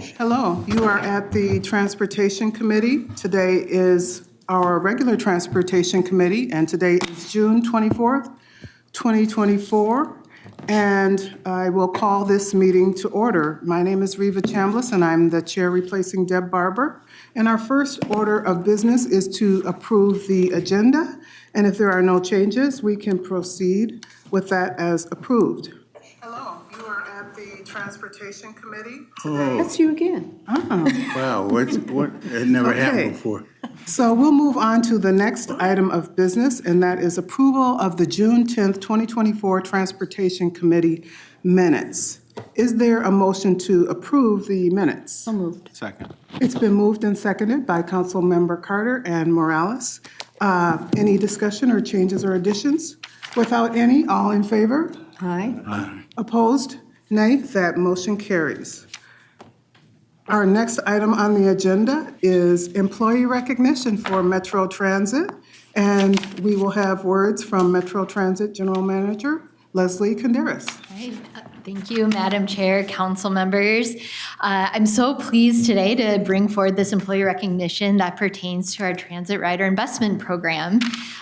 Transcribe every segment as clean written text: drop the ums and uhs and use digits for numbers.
Hello, you are at the Transportation Committee. Today is our regular Transportation Committee, and today is June 24th, 2024, and I will call this meeting to order. My name is Reva Chambliss, and I'm the chair replacing Deb Barber. And our first order of business is to approve the agenda, and if there are no changes, we can proceed with that as approved. Hello, you are at the Transportation Committee. That's you again. Wow, what, it never happened before. So we'll move on to the next item of business, and that is approval of the June 10th, 2024 Transportation Committee minutes. Is there a motion to approve the minutes? So moved. Second. It's been moved and seconded by Councilmember Carter and Morales. Any discussion or changes or additions? Without any, all in favor? Aye. Opposed? Nay. That motion carries. Our next item on the agenda is employee recognition for Metro Transit, and we will have words from Metro Transit General Manager Leslie Conderas. Right. Thank you, Madam Chair, council members. I'm so pleased today to bring forward this employee recognition that pertains to our Transit Rider Investment Program.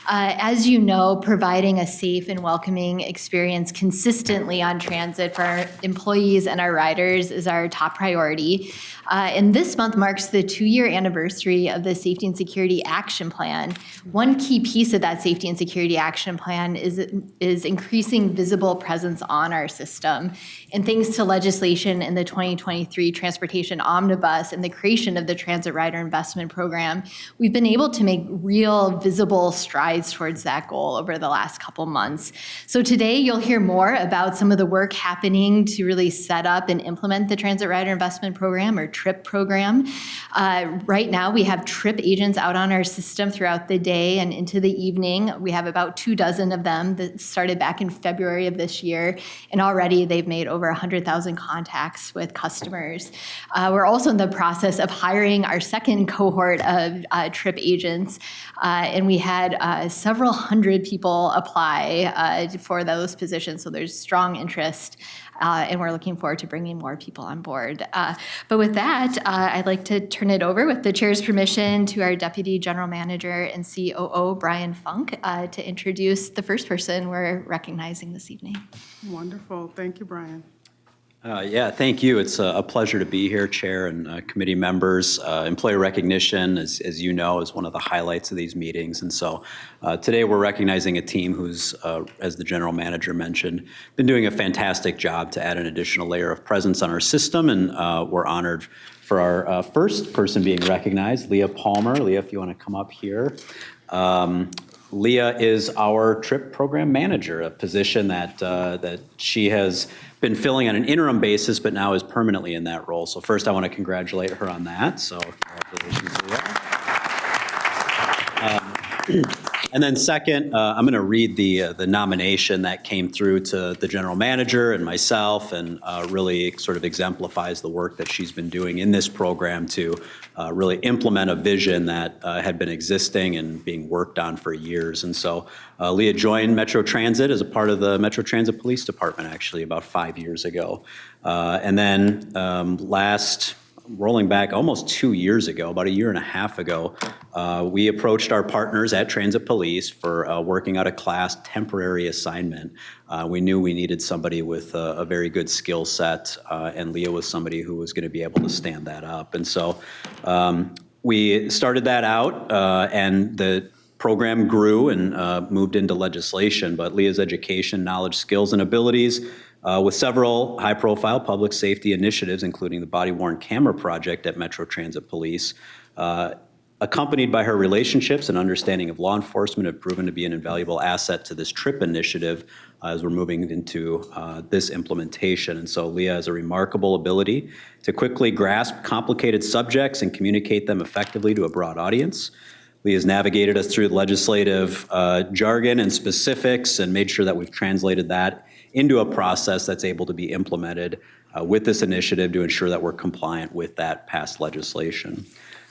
As you know, providing a safe and welcoming experience consistently on transit for our employees and our riders is our top priority. And this month marks the 2-year anniversary of the Safety and Security Action Plan. One key piece of that Safety and Security Action Plan is increasing visible presence on our system. And thanks to legislation in the 2023 Transportation Omnibus and the creation of the Transit Rider Investment Program, we've been able to make real visible strides towards that goal over the last couple months. So today you'll hear more about some of the work happening to really set up and implement the Transit Rider Investment Program, or TRIP program. Right now we have TRIP agents out on our system throughout the day and into the evening. We have about 24 of them that started back in February of this year, and already they've made over 100,000 contacts with customers. We're also in the process of hiring our second cohort of TRIP agents, and we had several hundred people apply for those positions, so there's strong interest. And we're looking forward to bringing more people on board. But with that, I'd like to turn it over, with the chair's permission, to our Deputy General Manager and COO, Brian Funk, to introduce the first person we're recognizing this evening. Wonderful. Thank you, Brian. Yeah, thank you. It's a pleasure to be here, Chair and committee members. Employee recognition, as you know, is one of the highlights of these meetings. And so today we're recognizing a team who's, as the General Manager mentioned, been doing a fantastic job to add an additional layer of presence on our system. And we're honored for our first person being recognized, Leah Palmer. Leah, if you want to come up here. Leah is our TRIP program manager, a position that she has been filling on an interim basis, but now is permanently in that role. So first, I want to congratulate her on that. So congratulations, Leah. And then second, I'm going to read the nomination that came through to the general manager and myself, and really sort of exemplifies the work that she's been doing in this program to really implement a vision that had been existing and being worked on for years. And so Leah joined Metro Transit as a part of the Metro Transit Police Department, actually, about 5 years ago. And then rolling back almost 2 years ago, about 1.5 years ago, we approached our partners at Transit Police for working out a class temporary assignment. We knew we needed somebody with a very good skill set, and Leah was somebody who was going to be able to stand that up. And so we started that out, and the program grew and moved into legislation, but Leah's education, knowledge, skills, and abilities with several high-profile public safety initiatives, including the body-worn camera project at Metro Transit Police, accompanied by her relationships and understanding of law enforcement, have proven to be an invaluable asset to this TRIP initiative as we're moving into this implementation. And so Leah has a remarkable ability to quickly grasp complicated subjects and communicate them effectively to a broad audience. Leah has navigated us through legislative jargon and specifics and made sure that we've translated that into a process that's able to be implemented with this initiative to ensure that we're compliant with that past legislation.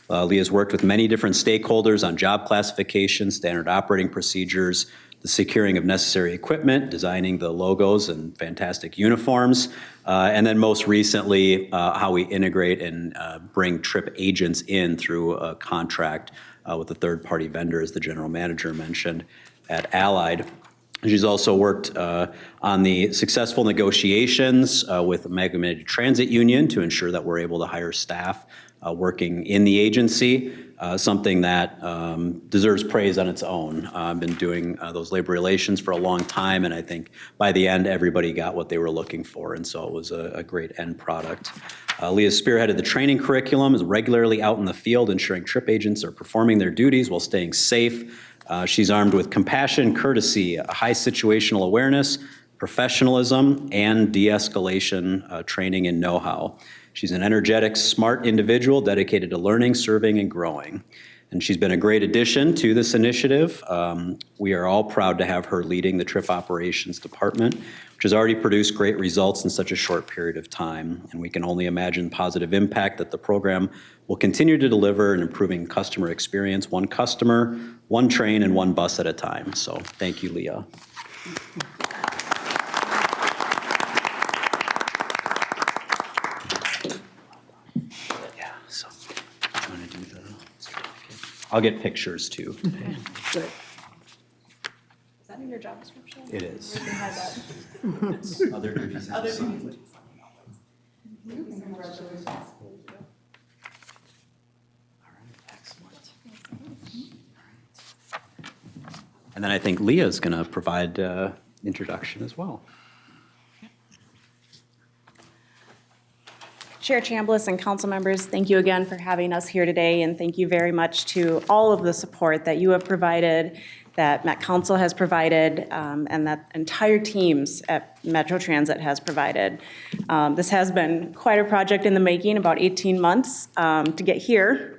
Leah's worked with many different stakeholders on job classification, standard operating procedures, the securing of necessary equipment, designing the logos and fantastic uniforms, and then most recently, how we integrate and bring trip agents in through a contract with a third-party vendor, as the general manager mentioned, at Allied. She's also worked on the successful negotiations with the Metropolitan Transit Union to ensure that we're able to hire staff working in the agency, something that deserves praise on its own. I've been doing those labor relations for a long time, and I think by the end, everybody got what they were looking for, and so it was a great end product. Leah spearheaded the training curriculum, is regularly out in the field ensuring trip agents are performing their duties while staying safe. She's armed with compassion, courtesy, high situational awareness, professionalism, and de-escalation training and know-how. She's an energetic, smart individual dedicated to learning, serving, and growing. And she's been a great addition to this initiative. We are all proud to have her leading the Trip Operations Department, which has already produced great results in such a short period of time. And we can only imagine positive impact that the program will continue to deliver in improving customer experience, one customer, one train, and one bus at a time. So thank you, Leah. Yeah, so I'm going to do the certificate. I'll get pictures too today. Good. Is that in your job description? It is. Where do you hide that? Other duties. Other duties. Excellent. And then I think Leah's going to provide introduction as well. Chair Chambliss and council members, thank you again for having us here today, and thank you very much to all of the support that you have provided, that Met Council has provided, and that entire teams at Metro Transit has provided. This has been quite a project in the making, about 18 months to get here.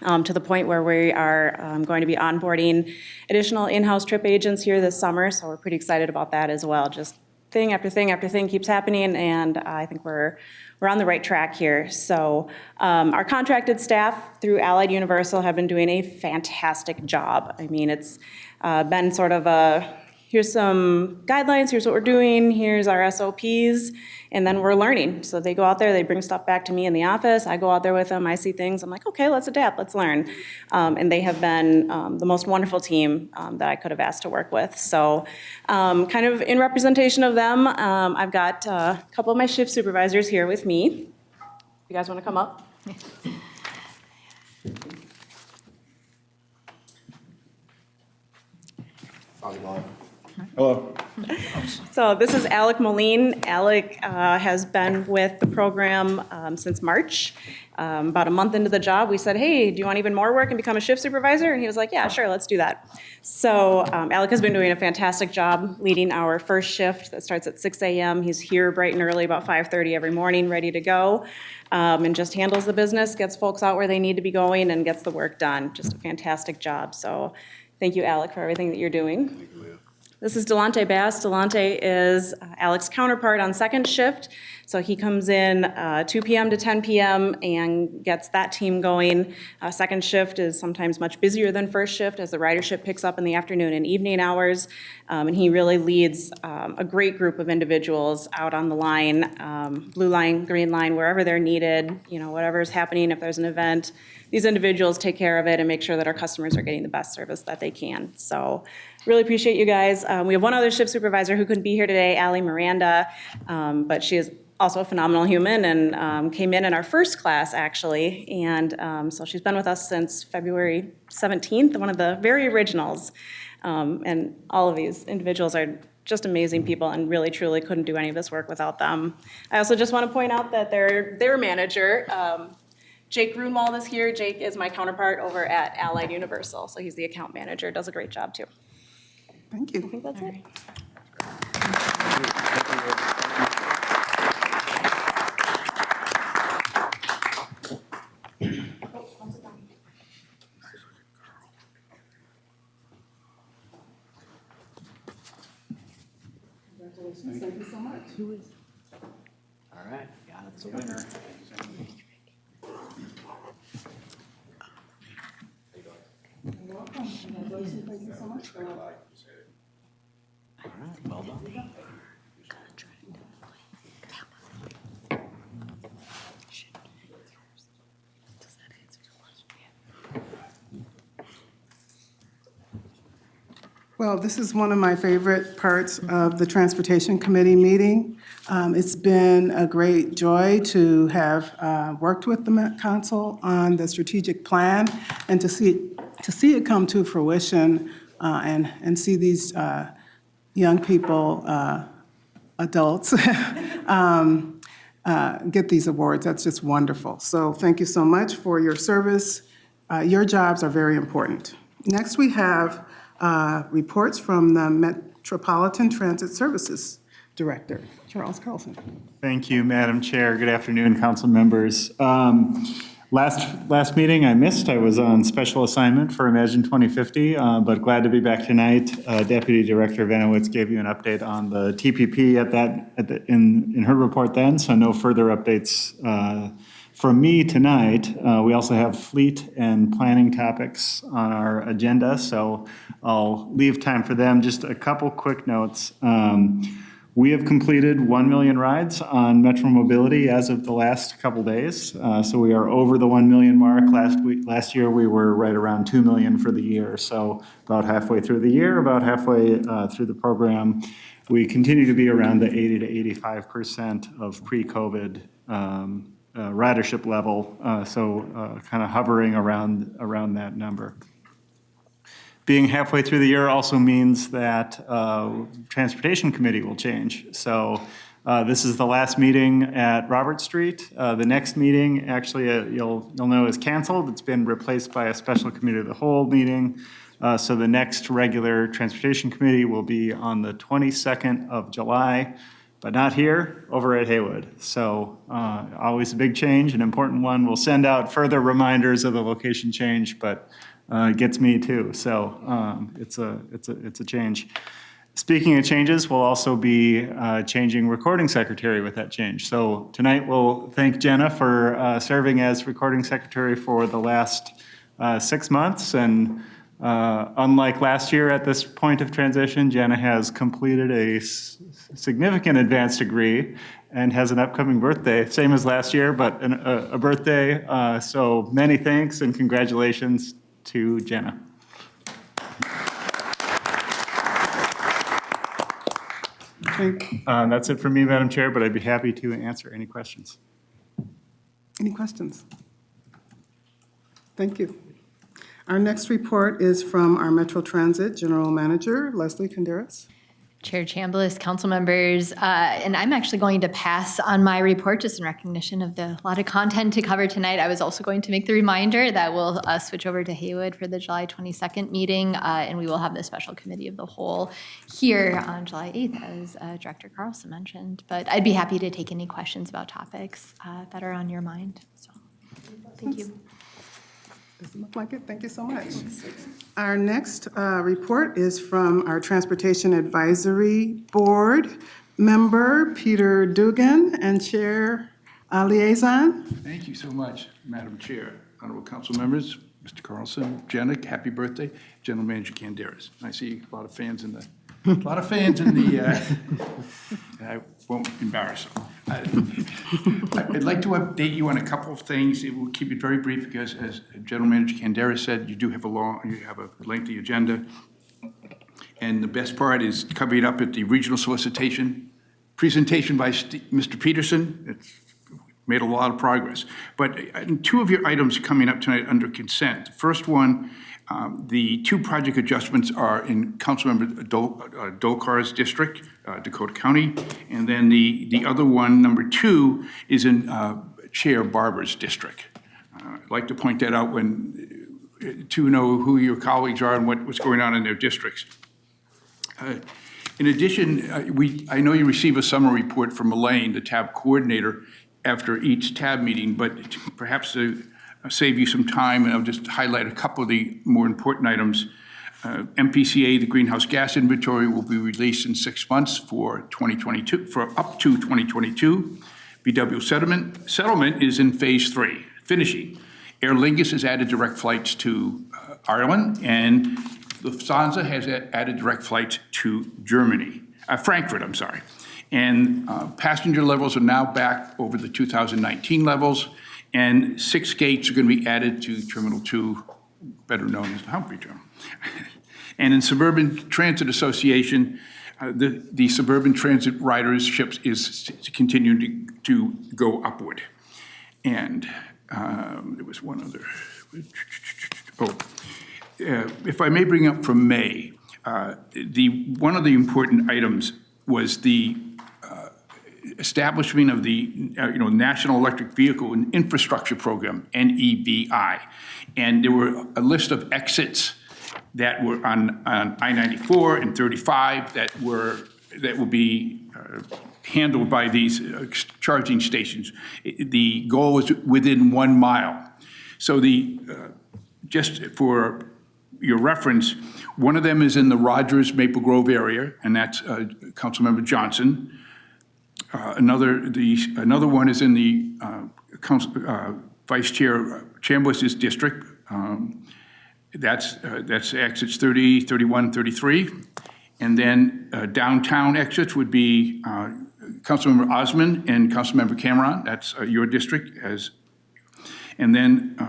To the point where we are going to be onboarding additional in-house trip agents here this summer, so we're pretty excited about that as well. Just thing after thing after thing keeps happening, and I think we're on the right track here. So our contracted staff through Allied Universal have been doing a fantastic job. I mean, it's been sort of a, here's some guidelines, here's what we're doing, here's our SOPs, and then we're learning. So they go out there, they bring stuff back to me in the office, I go out there with them, I see things, I'm like, okay, let's adapt, let's learn. And they have been the most wonderful team that I could have asked to work with. So kind of in representation of them, I've got a couple of my shift supervisors here with me. You guys want to come up? Hello. So this is Alec Moline. Alec has been with the program since March. About a month into the job, we said, hey, do you want even more work and become a shift supervisor? And he was like, yeah, sure, let's do that. So Alec has been doing a fantastic job leading our first shift that starts at 6 a.m. He's here bright and early, about 5:30 every morning, ready to go, and just handles the business, gets folks out where they need to be going, and gets the work done. Just a fantastic job. So thank you, Alec, for everything that you're doing. This is Delonte Bass. Delonte is Alec's counterpart on second shift. So he comes in 2 p.m. to 10 p.m. and gets that team going. Second shift is sometimes much busier than first shift as the ridership picks up in the afternoon and evening hours. And he really leads a great group of individuals out on the line, blue line, green line, wherever they're needed, you know, whatever's happening, if there's an event. These individuals take care of it and make sure that our customers are getting the best service that they can. So really appreciate you guys. We have one other shift supervisor who couldn't be here today, Allie Miranda, but she is also a phenomenal human and came in our first class, actually. And so she's been with us since February 17th, one of the very originals. And all of these individuals are just amazing people and really, truly couldn't do any of this work without them. I also just want to point out that their manager, Jake Grunwald, is here. Jake is my counterpart over at Allied Universal, so he's the account manager, does a great job too. Thank you. I think that's it. Thank you so much. All right, got it, it's a winner. You're welcome. Congratulations. Thank you so much. Well done. Well, this is one of my favorite parts of the Transportation Committee meeting. It's been a great joy to have worked with the Met Council on the strategic plan and to see it come to fruition and see these young people, adults, get these awards. That's just wonderful. So thank you so much for your service. Your jobs are very important. Next, we have reports from the Metropolitan Transit Services Director, Charles Carlson. Thank you, Madam Chair. Good afternoon, council members. Last meeting I missed. I was on special assignment for Imagine 2050, but glad to be back tonight. Deputy Director Vanowitz gave you an update on the TPP in her report then, so no further updates from me tonight. We also have fleet and planning topics on our agenda, so I'll leave time for them. Just a couple quick notes. We have completed 1 million rides on Metro Mobility as of the last couple days. So we are over the 1 million mark. Last year, we were right around 2 million for the year. So about halfway through the year, about halfway through the program. We continue to be around the 80 to 85% of pre-COVID ridership level. So kind of hovering around that number. Being halfway through the year also means that Transportation Committee will change. So this is the last meeting at Robert Street. The next meeting, actually, you'll know is canceled. It's been replaced by a special committee of the whole meeting. So the next regular Transportation Committee will be on the 22nd of July, but not here, over at Haywood. So always a big change, an important one. We'll send out further reminders of the location change, but it gets me too, so it's a change. Speaking of changes, we'll also be changing recording secretary with that change. So tonight we'll thank Jenna for serving as recording secretary for the last 6 months. And unlike last year at this point of transition, Jenna has completed a significant advanced degree and has an upcoming birthday, same as last year, but a birthday. So many thanks and congratulations to Jenna. That's it for me, Madam Chair, but I'd be happy to answer any questions. Any questions? Thank you. Our next report is from our Metro Transit General Manager, Leslie Conderas. Chair Chambliss, council members, and I'm actually going to pass on my report just in recognition of the lot of content to cover tonight. I was also going to make the reminder that we'll switch over to Haywood for the July 22nd meeting, and we will have the special committee of the whole here on July 8th, as Director Carlson mentioned. But I'd be happy to take any questions about topics that are on your mind. So, thank you. Doesn't look like it. Thank you so much. Our next report is from our Transportation Advisory Board member, Peter Dugan, and Chair Liaison. Thank you so much, Madam Chair, honorable council members, Mr. Carlson, Jenna, happy birthday, General Manager Canderas. I see a lot of fans in the, I won't embarrass them. I'd like to update you on a couple of things. We'll keep it very brief because, as General Manager Canderas said, you have a lengthy agenda. And the best part is covered up at the regional solicitation presentation by Mr. Peterson. It's made a lot of progress. But two of your items coming up tonight under consent. The first one, the two project adjustments are in Councilmember Dolkar's district, Dakota County, and then the other one, number 2, is in Chair Barber's district. I'd like to point that out to know who your colleagues are and what's going on in their districts. In addition, I know you receive a summary report from Elaine, the TAB coordinator, after each TAB meeting, but perhaps to save you some time, and I'll just highlight a couple of the more important items. MPCA, the greenhouse gas inventory, will be released in 6 months for 2022, for up to 2022. VW settlement is in phase 3, finishing. Aer Lingus has added direct flights to Ireland, and Lufthansa has added direct flights to Germany. Frankfurt, I'm sorry. And passenger levels are now back over the 2019 levels, and 6 gates are going to be added to Terminal 2, better known as the Humphrey Terminal. And in Suburban Transit Association, the suburban transit riderships is continuing to go upward. And there was one other. If I may bring up from May, one of the important items was the establishment of the National Electric Vehicle and Infrastructure Program, NEVI. And there were a list of exits that were on I-94 and 35 that will be handled by these charging stations. The goal was within 1 mile. So just for your reference, one of them is in the Rogers Maple Grove area, and that's Councilmember Johnson. Another one is in the Vice Chair Chambliss's district. That's exits 30, 31, 33. And then downtown exits would be Councilmember Osmond and Councilmember Cameron. That's your district. And then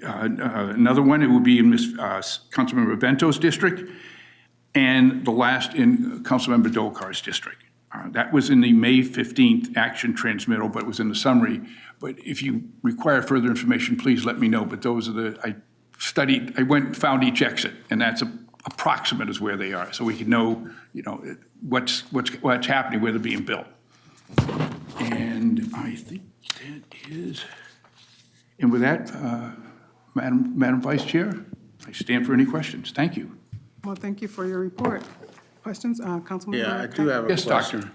another one, it would be in Councilmember Vento's district, and the last in Councilmember Dolkar's district. That was in the May 15th action transmittal, but it was in the summary. But if you require further information, please let me know. But those are I went and found each exit, and that's approximate is where they are. So we can know, what's happening, where they're being built. And I think that is, and with that, Madam Vice Chair, I stand for any questions. Thank you. Well, thank you for your report. Questions, Councilmember? Yeah, I do have a Yes, question.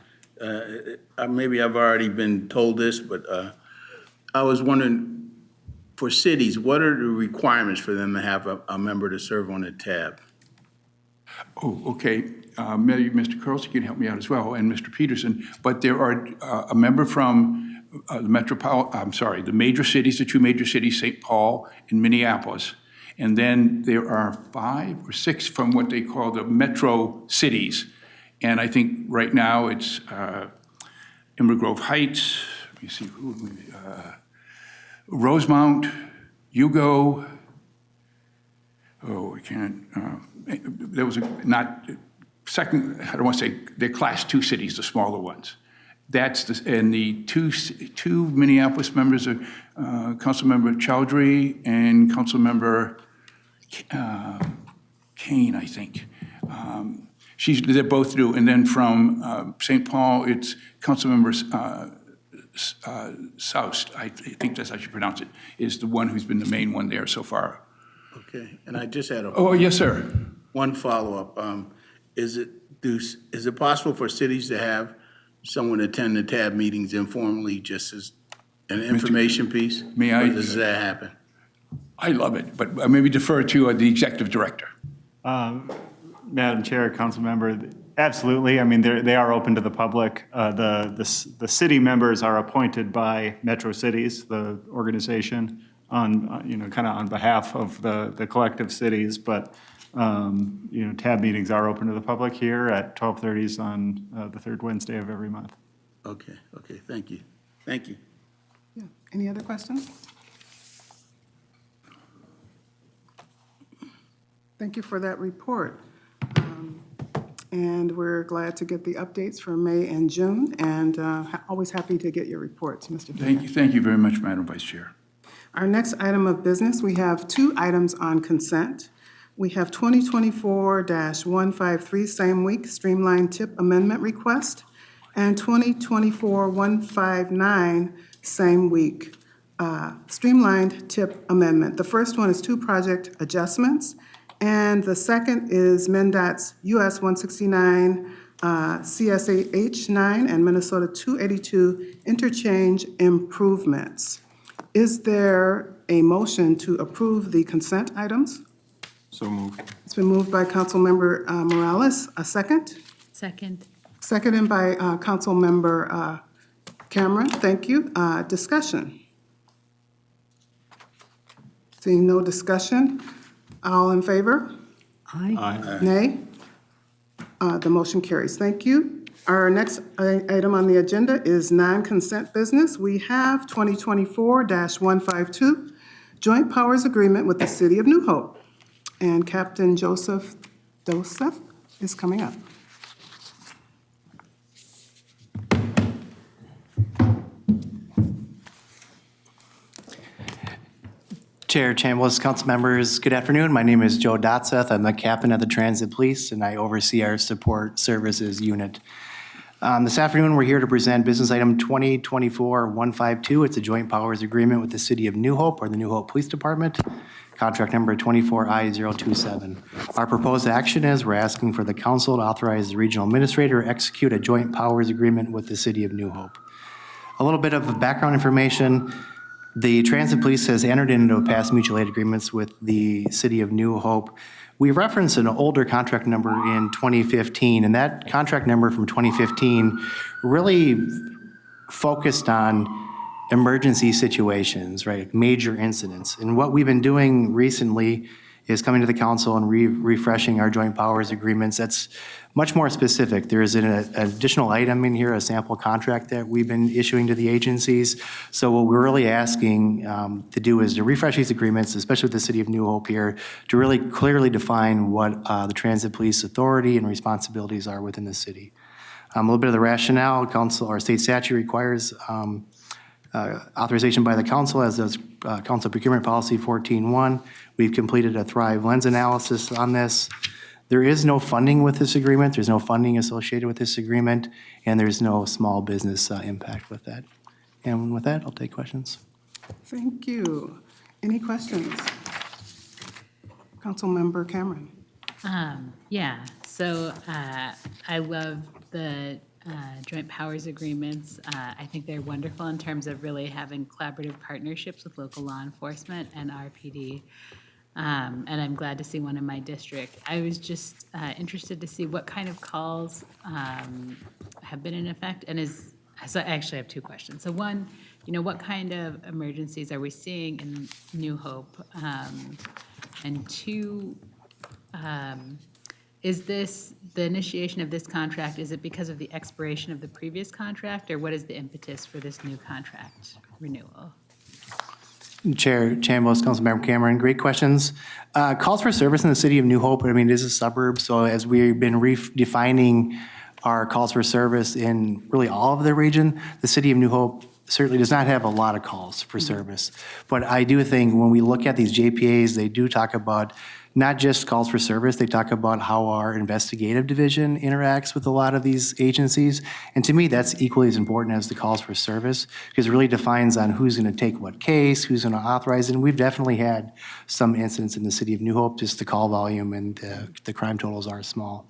Maybe I've already been told this, but I was wondering, for cities, what are the requirements for them to have a member to serve on a tab? Oh, okay. Maybe Mr. Carlson can help me out as well, and Mr. Peterson. But there are a member from the major cities, the 2 major cities, St. Paul and Minneapolis. And then there are 5 or 6 from what they call the metro cities. And I think right now it's Emerald Grove Heights, let me see, Rosemount, Hugo, I can't, there was second, I don't want to say, they're class 2 cities, the smaller ones. And the two Minneapolis members are Councilmember Chowdhury and Councilmember Kane, I think. They're both new. And then from St. Paul, it's Councilmember Soust, I think that's how you pronounce it, is the one who's been the main one there so far. Okay, and I just had Oh, yes, sir. one follow-up. Is it possible for cities to have someone attend the tab meetings informally, just as an information piece? May I? Or does that happen? I love it, but maybe defer to the executive director. Madam Chair, council member, absolutely. I mean, they are open to the public. The city members are appointed by Metro Cities, the organization, on kind of on behalf of the collective cities. But tab meetings are open to the public here at 12:30 on the 3rd Wednesday of every month. Okay, thank you. Yeah. Any other questions? Thank you for that report. And we're glad to get the updates for May and June, and always happy to get your reports, Mr. Durant. Thank you very much, Madam Vice Chair. Our next item of business, we have 2 items on consent. We have 2024-153, same week, streamlined tip amendment request, and 2024-159, same week, streamlined tip amendment. The first one is 2 project adjustments, and the second is MnDOT's US 169, CSAH 9, and Minnesota 282 interchange improvements. Is there a motion to approve the consent items? So moved. It's been moved by Councilmember Morales. A second? Second. Seconded by Councilmember Cameron. Thank you. Discussion? Seeing no discussion, all in favor? Aye. Nay? The motion carries. Thank you. Our next item on the agenda is non-consent business. We have 2024-152, Joint Powers Agreement with the City of New Hope. And Captain Joseph is coming up. Chair Chambliss, council members, good afternoon. My name is Joe Dotseth. I'm the captain of the Transit Police, and I oversee our support services unit. This afternoon, we're here to present business item 2024-152. It's a joint powers agreement with the City of New Hope or the New Hope Police Department, contract number 24I-027. Our proposed action is we're asking for the council to authorize the regional administrator to execute a joint powers agreement with the City of New Hope. A little bit of background information. The Transit Police has entered into past mutual aid agreements with the City of New Hope. We referenced an older contract number in 2015, and that contract number from 2015 really focused on emergency situations, right? Major incidents. And what we've been doing recently is coming to the council and refreshing our joint powers agreements. That's much more specific. There is an additional item in here, a sample contract that we've been issuing to the agencies. So what we're really asking to do is to refresh these agreements, especially with the City of New Hope here, to really clearly define what the Transit Police authority and responsibilities are within the city. A little bit of the rationale: council or state statute requires authorization by the council, as does Council Procurement Policy 14.1. We've completed a Thrive Lens analysis on this. There is no funding with this agreement. There's no funding associated with this agreement, and there's no small business impact with that. And with that, I'll take questions. Thank you. Any questions? Councilmember Cameron. Yeah, so I love the joint powers agreements. I think they're wonderful in terms of really having collaborative partnerships with local law enforcement and RPD. And I'm glad to see one in my district. I was just interested to see what kind of calls have been in effect, and so I actually have two questions. So one, what kind of emergencies are we seeing in New Hope? And two, is this, the initiation of this contract, is it because of the expiration of the previous contract, or what is the impetus for this new contract renewal? Chair Chambliss, Councilmember Cameron, great questions. Calls for service in the City of New Hope, I mean, it is a suburb, so as we've been redefining our calls for service in really all of the region, the City of New Hope certainly does not have a lot of calls for service. But I do think when we look at these JPAs, they do talk about not just calls for service, they talk about how our investigative division interacts with a lot of these agencies. And to me, that's equally as important as the calls for service, because it really defines on who's gonna take what case, who's gonna authorize it. And we've definitely had some incidents in the City of New Hope, just the call volume and the crime totals are small.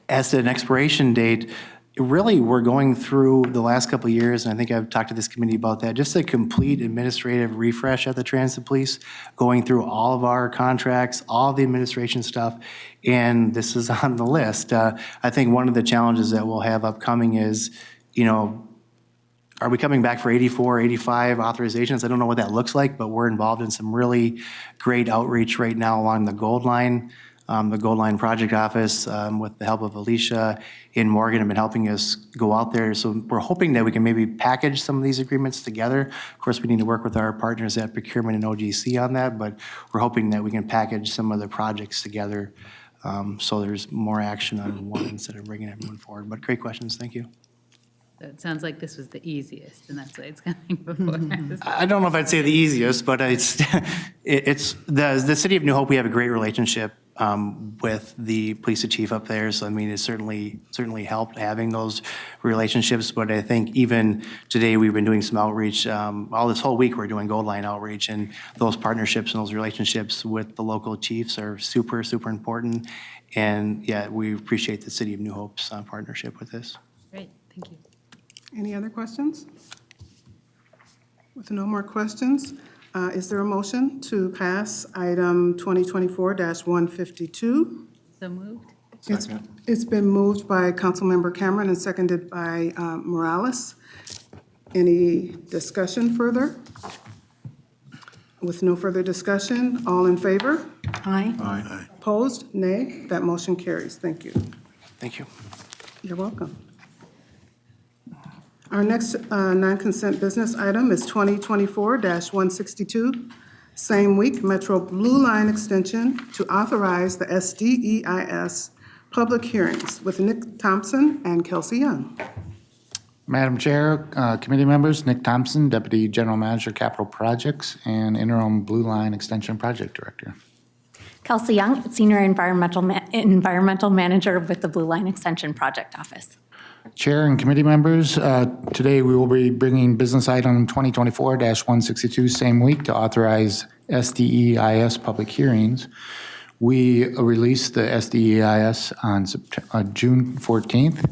As to an expiration date, really, we're going through the last couple of years, and I think I've talked to this committee about that, just a complete administrative refresh at the Transit Police, going through all of our contracts, all of the administration stuff, and this is on the list. I think one of the challenges that we'll have upcoming is, are we coming back for 84, 85 authorizations? I don't know what that looks like, but we're involved in some really great outreach right now along the Gold Line. The Gold Line Project Office, with the help of Alicia in Morgan, have been helping us go out there. So we're hoping that we can maybe package some of these agreements together. Of course, we need to work with our partners at Procurement and OGC on that, but we're hoping that we can package some of the projects together so there's more action on one instead of bringing everyone forward. But great questions, thank you. So it sounds like this was the easiest, and that's why it's coming before us. I don't know if I'd say the easiest, but it's the City of New Hope. We have a great relationship with the police chief up there. So, I mean, it certainly helped having those relationships. But I think even today we've been doing some outreach. All this whole week we're doing Gold Line outreach, and those partnerships and those relationships with the local chiefs are super, super important. And yeah, we appreciate the City of New Hope's partnership with this. Great, thank you. Any other questions? With no more questions, is there a motion to pass item 2024-152? So moved? It's been moved by Councilmember Cameron and seconded by Morales. Any discussion further? With no further discussion, all in favor? Aye. Aye. Opposed? Nay. That motion carries. Thank you. Thank you. You're welcome. Our next non-consent business item is 2024-162, same week, Metro Blue Line extension to authorize the SDEIS public hearings with Nick Thompson and Kelsey Young. Madam Chair, committee members, Nick Thompson, Deputy General Manager, Capital Projects, and Interim Blue Line Extension Project Director. Kelsey Young, Senior Environmental Manager with the Blue Line Extension Project Office. Chair and committee members, today we will be bringing business item 2024-162, same week, to authorize SDEIS public hearings. We released the SDEIS on June 14th.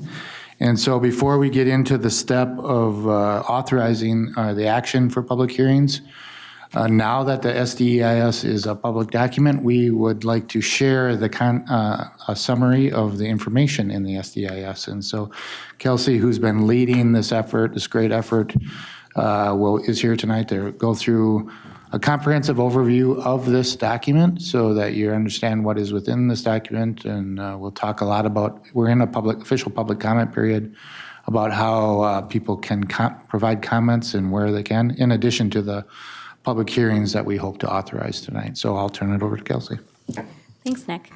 And so before we get into the step of authorizing the action for public hearings, now that the SDEIS is a public document, we would like to share a summary of the information in the SDEIS. And so Kelsey, who's been leading this effort, this great effort, is here tonight to go through a comprehensive overview of this document so that you understand what is within this document. And we'll talk a lot about, we're in a official public comment period about how people can provide comments and where they can, in addition to the public hearings that we hope to authorize tonight. So I'll turn it over to Kelsey. Thanks, Nick.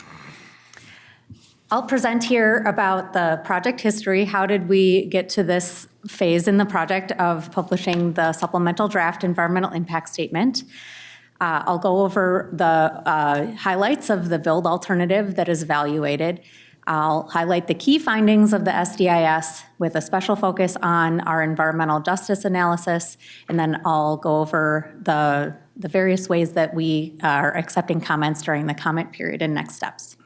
I'll present here about the project history. How did we get to this phase in the project of publishing the supplemental draft environmental impact statement? I'll go over the highlights of the build alternative that is evaluated. I'll highlight the key findings of the SDIS with a special focus on our environmental justice analysis, and then I'll go over the various ways that we are accepting comments during the comment period and next steps.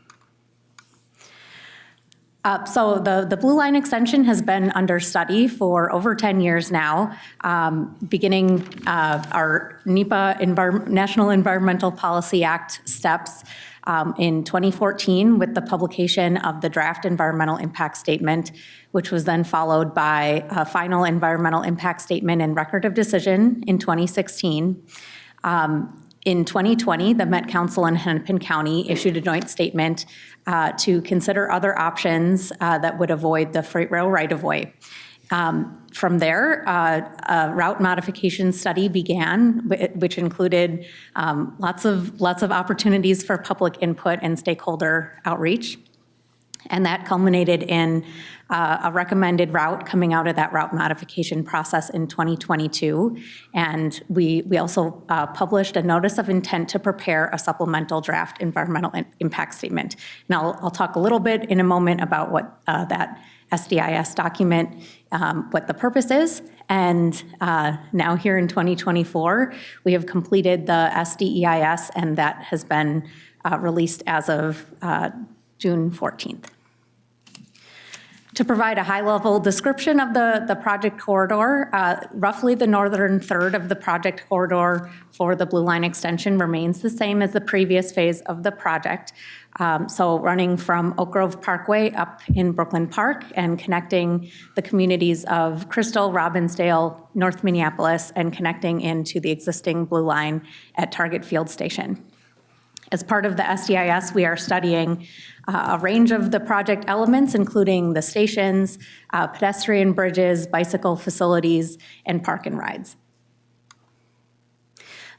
So the Blue Line extension has been under study for over 10 years now, beginning our NEPA, National Environmental Policy Act steps in 2014 with the publication of the draft environmental impact statement, which was then followed by a final environmental impact statement and record of decision in 2016. In 2020, the Met Council in Hennepin County issued a joint statement to consider other options that would avoid the freight rail right-of-way. From there, a route modification study began, which included lots of opportunities for public input and stakeholder outreach. And that culminated in a recommended route coming out of that route modification process in 2022. And we also published a notice of intent to prepare a supplemental draft environmental impact statement. Now, I'll talk a little bit in a moment about what that SDIS document, what the purpose is. And now here in 2024, we have completed the SDEIS, and that has been released as of June 14th. To provide a high-level description of the project corridor, roughly the northern third of the project corridor for the Blue Line extension remains the same as the previous phase of the project. So running from Oak Grove Parkway up in Brooklyn Park and connecting the communities of Crystal, Robbinsdale, North Minneapolis, and connecting into the existing Blue Line at Target Field Station. As part of the SDIS, we are studying a range of the project elements, including the stations, pedestrian bridges, bicycle facilities, and park and rides.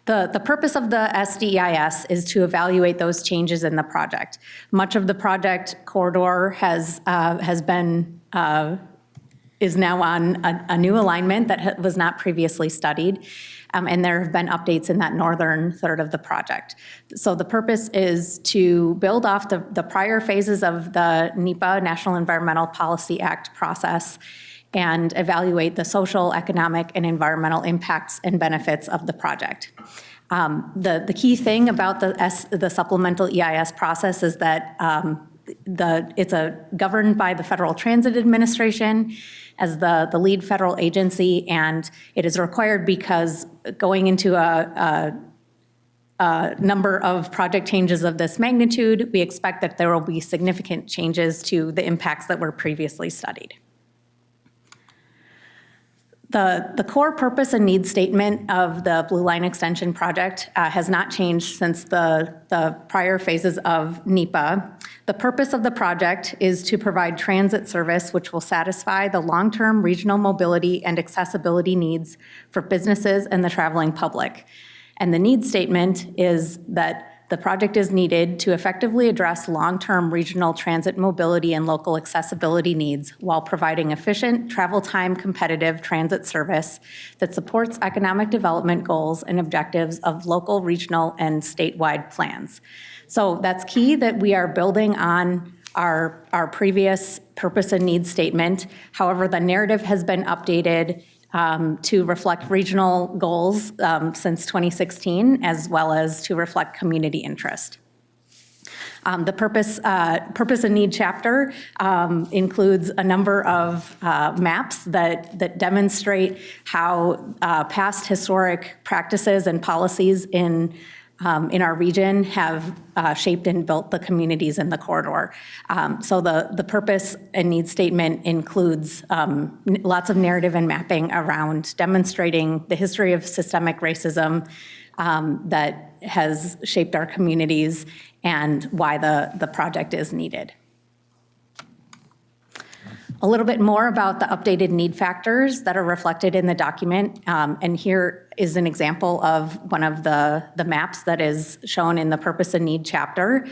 The purpose of the SDEIS is to evaluate those changes in the project. Much of the project corridor is now on a new alignment that was not previously studied. And there have been updates in that northern third of the project. So the purpose is to build off the prior phases of the NEPA, National Environmental Policy Act process, and evaluate the social, economic, and environmental impacts and benefits of the project. The key thing about the supplemental EIS process is that it's governed by the Federal Transit Administration as the lead federal agency, and it is required because going into a number of project changes of this magnitude, we expect that there will be significant changes to the impacts that were previously studied. The core purpose and need statement of the Blue Line Extension project has not changed since the prior phases of NEPA. The purpose of the project is to provide transit service which will satisfy the long-term regional mobility and accessibility needs for businesses and the traveling public. And the need statement is that the project is needed to effectively address long-term regional transit mobility and local accessibility needs while providing efficient, travel time competitive transit service that supports economic development goals and objectives of local, regional, and statewide plans. So that's key that we are building on our previous purpose and need statement. However, the narrative has been updated to reflect regional goals since 2016, as well as to reflect community interest. The purpose and need chapter includes a number of maps that demonstrate how past historic practices and policies in our region have shaped and built the communities in the corridor. So the purpose and need statement includes lots of narrative and mapping around demonstrating the history of systemic racism that has shaped our communities and why the project is needed. A little bit more about the updated need factors that are reflected in the document. And here is an example of one of the maps that is shown in the purpose and need chapter.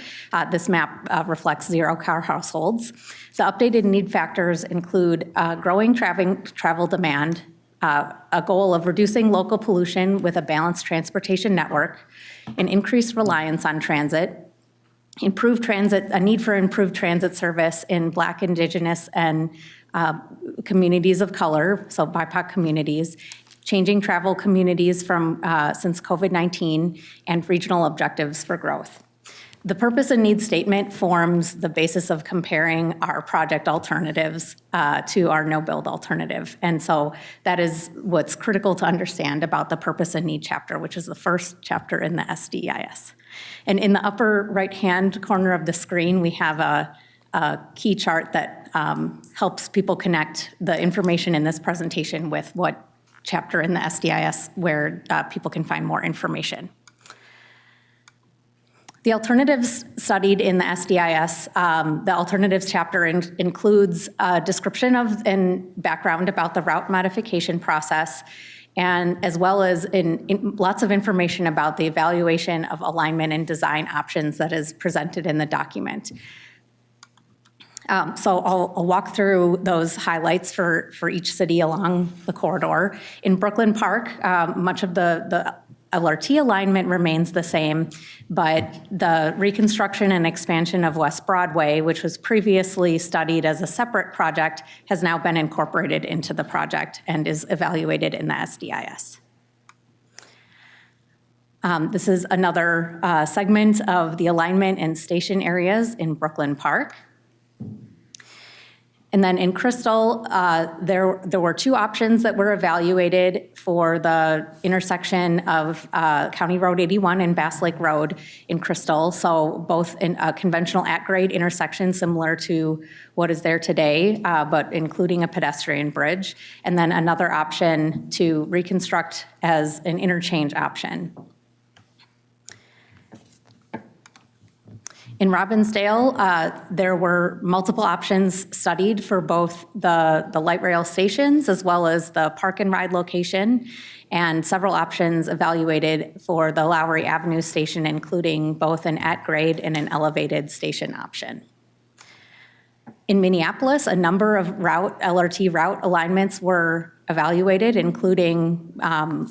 This map reflects zero-car households. The updated need factors include growing travel demand, a goal of reducing local pollution with a balanced transportation network, an increased reliance on transit, a need for improved transit service in Black, Indigenous, and communities of color, so BIPOC communities, changing travel communities from since COVID-19, and regional objectives for growth. The purpose and need statement forms the basis of comparing our project alternatives to our no-build alternative. And so that is what's critical to understand about the purpose and need chapter, which is the first chapter in the SDEIS. And in the upper right-hand corner of the screen, we have a key chart that helps people connect the information in this presentation with what chapter in the SDEIS where people can find more information. The alternatives studied in the SDEIS, the alternatives chapter includes a description of and background about the route modification process, and as well as in lots of information about the evaluation of alignment and design options that is presented in the document. So I'll walk through those highlights for each city along the corridor. In Brooklyn Park, much of the LRT alignment remains the same, but the reconstruction and expansion of West Broadway, which was previously studied as a separate project, has now been incorporated into the project and is evaluated in the SDEIS. This is another segment of the alignment and station areas in Brooklyn Park. And then in Crystal, there were two options that were evaluated for the intersection of County Road 81 and Bass Lake Road in Crystal. So both in a conventional at-grade intersection similar to what is there today, but including a pedestrian bridge. And then another option to reconstruct as an interchange option. In Robbinsdale, there were multiple options studied for both the light rail stations as well as the park and ride location, and several options evaluated for the Lowry Avenue station, including both an at-grade and an elevated station option. In Minneapolis, a number of LRT route alignments were evaluated, including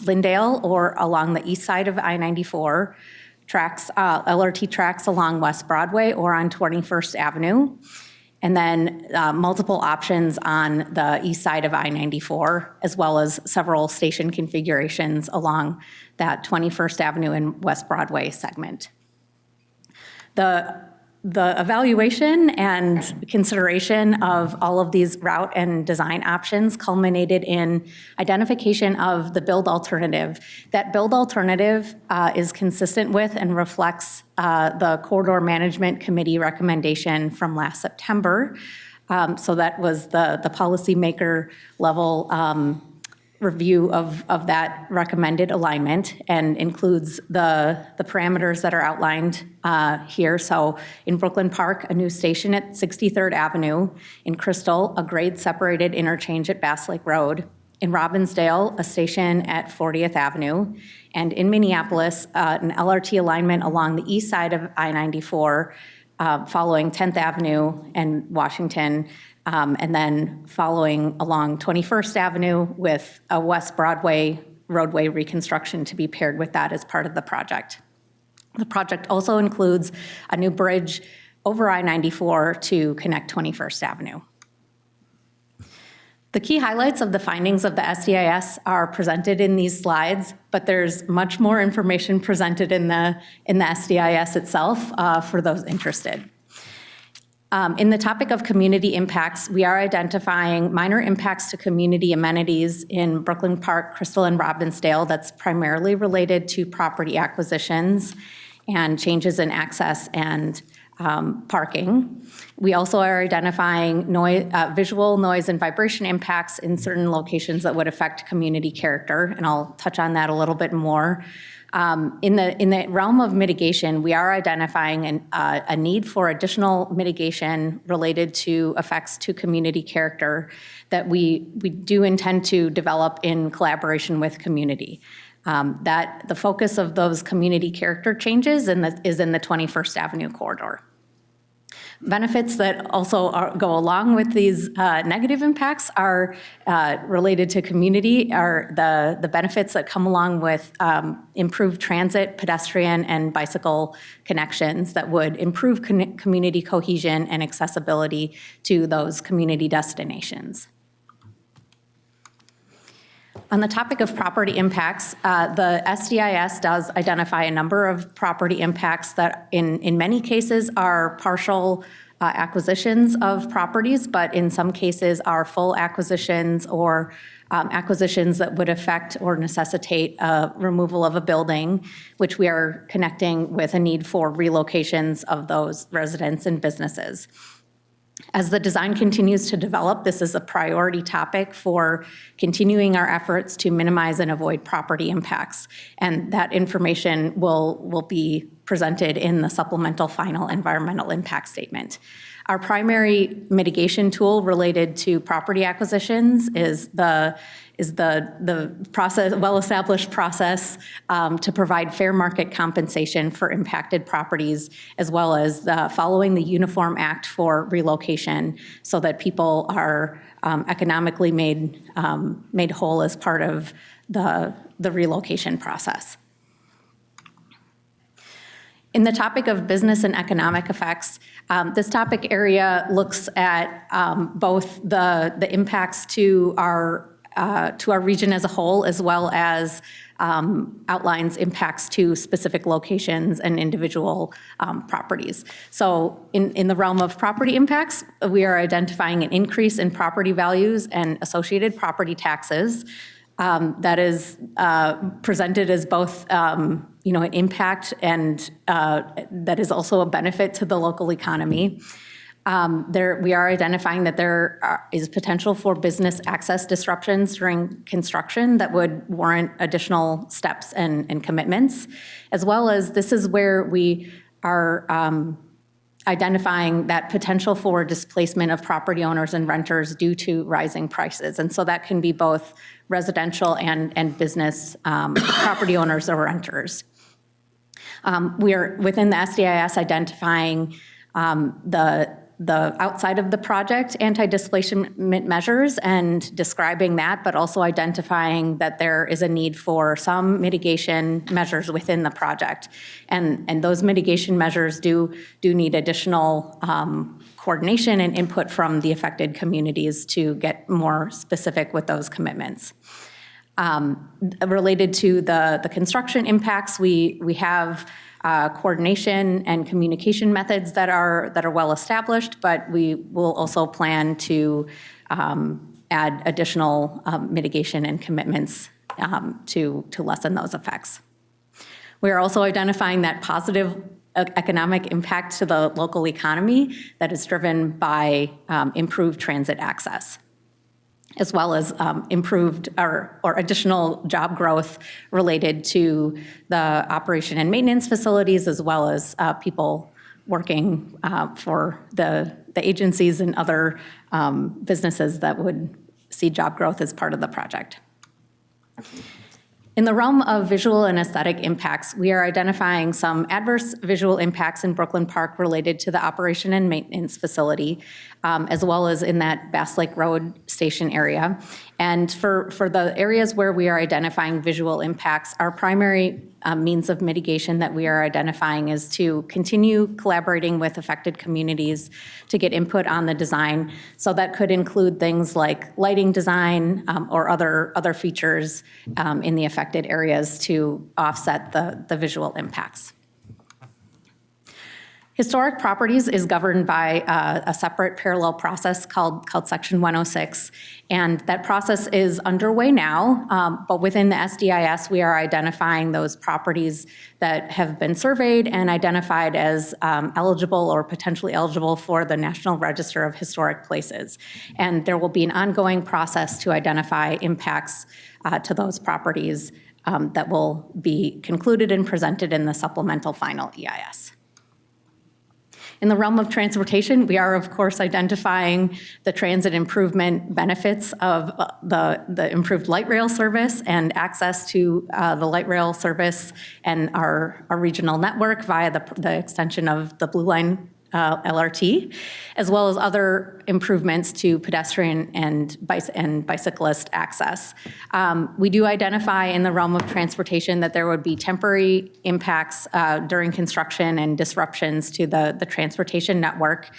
Lyndale or along the east side of I-94, LRT tracks along West Broadway or on 21st Avenue, and then multiple options on the east side of I-94, as well as several station configurations along that 21st Avenue and West Broadway segment. The evaluation and consideration of all of these route and design options culminated in identification of the build alternative. That build alternative is consistent with and reflects the Corridor Management Committee recommendation from last September. So that was the policymaker level review of that recommended alignment and includes the parameters that are outlined here. So in Brooklyn Park, a new station at 63rd Avenue. In Crystal, a grade-separated interchange at Bass Lake Road. In Robbinsdale, a station at 40th Avenue. And in Minneapolis, an LRT alignment along the east side of I-94 following 10th Avenue and Washington, and then following along 21st Avenue with a West Broadway roadway reconstruction to be paired with that as part of the project. The project also includes a new bridge over I-94 to connect 21st Avenue. The key highlights of the findings of the SDIS are presented in these slides, but there's much more information presented in the SDIS itself for those interested. In the topic of community impacts, we are identifying minor impacts to community amenities in Brooklyn Park, Crystal, and Robbinsdale that's primarily related to property acquisitions and changes in access and parking. We also are identifying visual, noise, and vibration impacts in certain locations that would affect community character, and I'll touch on that a little bit more. In the realm of mitigation, we are identifying a need for additional mitigation related to effects to community character that we do intend to develop in collaboration with community. That the focus of those community character changes is in the 21st Avenue corridor. Benefits that also go along with these negative impacts are related to community, are the benefits that come along with improved transit, pedestrian, and bicycle connections that would improve community cohesion and accessibility to those community destinations. On the topic of property impacts, the SDIS does identify a number of property impacts that in many cases are partial acquisitions of properties, but in some cases are full acquisitions or acquisitions that would affect or necessitate removal of a building, which we are connecting with a need for relocations of those residents and businesses. As the design continues to develop, this is a priority topic for continuing our efforts to minimize and avoid property impacts. And that information will be presented in the supplemental final environmental impact statement. Our primary mitigation tool related to property acquisitions is the process, well-established process to provide fair market compensation for impacted properties, as well as following the Uniform Act for relocation, so that people are economically made whole as part of the relocation process. In the topic of business and economic effects, this topic area looks at both the impacts to our region as a whole, as well as outlines impacts to specific locations and individual properties. So in the realm of property impacts, we are identifying an increase in property values and associated property taxes that is presented as both an impact and that is also a benefit to the local economy. We are identifying that there is potential for business access disruptions during construction that would warrant additional steps and commitments, as well as this is where we are identifying that potential for displacement of property owners and renters due to rising prices. And so that can be both residential and business property owners or renters. We are within the SDIS identifying the outside of the project anti-displacement measures and describing that, but also identifying that there is a need for some mitigation measures within the project. And those mitigation measures do need additional coordination and input from the affected communities to get more specific with those commitments. Related to the construction impacts, we have coordination and communication methods that are well established, but we will also plan to add additional mitigation and commitments to lessen those effects. We are also identifying that positive economic impact to the local economy that is driven by improved transit access. as well as improved or additional job growth related to the operation and maintenance facilities, as well as people working for the agencies and other businesses that would see job growth as part of the project. In the realm of visual and aesthetic impacts, we are identifying some adverse visual impacts in Brooklyn Park related to the operation and maintenance facility, as well as in that Bass Lake Road station area. And for the areas where we are identifying visual impacts, our primary means of mitigation that we are identifying is to continue collaborating with affected communities to get input on the design. So that could include things like lighting design or other features in the affected areas to offset the visual impacts. Historic properties is governed by a separate parallel process called Section 106, and that process is underway now, but within the SDIS, we are identifying those properties that have been surveyed and identified as eligible or potentially eligible for the National Register of Historic Places. And there will be an ongoing process to identify impacts to those properties that will be concluded and presented in the supplemental final EIS. In the realm of transportation, we are, of course, identifying the transit improvement benefits of the improved light rail service and access to the light rail service and our regional network via the extension of the Blue Line LRT, as well as other improvements to pedestrian and bicyclist access. We do identify in the realm of transportation that there would be temporary impacts during construction and disruptions to the transportation network.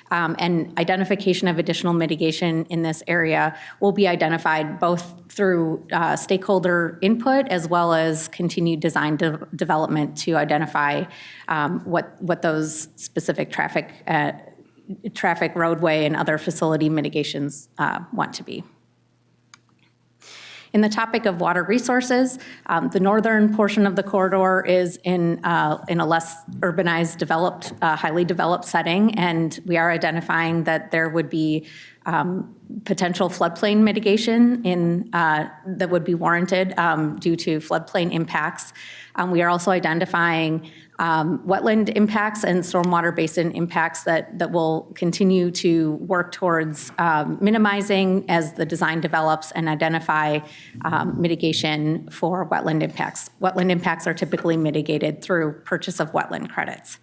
And identification of additional mitigation in this area will be identified both through stakeholder input as well as continued design development to identify what those specific traffic, roadway, and other facility mitigations want to be. In the topic of water resources, the northern portion of the corridor is in a less urbanized, developed, highly developed setting, and we are identifying that there would be potential floodplain mitigation that would be warranted due to floodplain impacts. We are also identifying wetland impacts and stormwater basin impacts that will continue to work towards minimizing as the design develops and identify mitigation for wetland impacts. Wetland impacts are typically mitigated through purchase of wetland credits.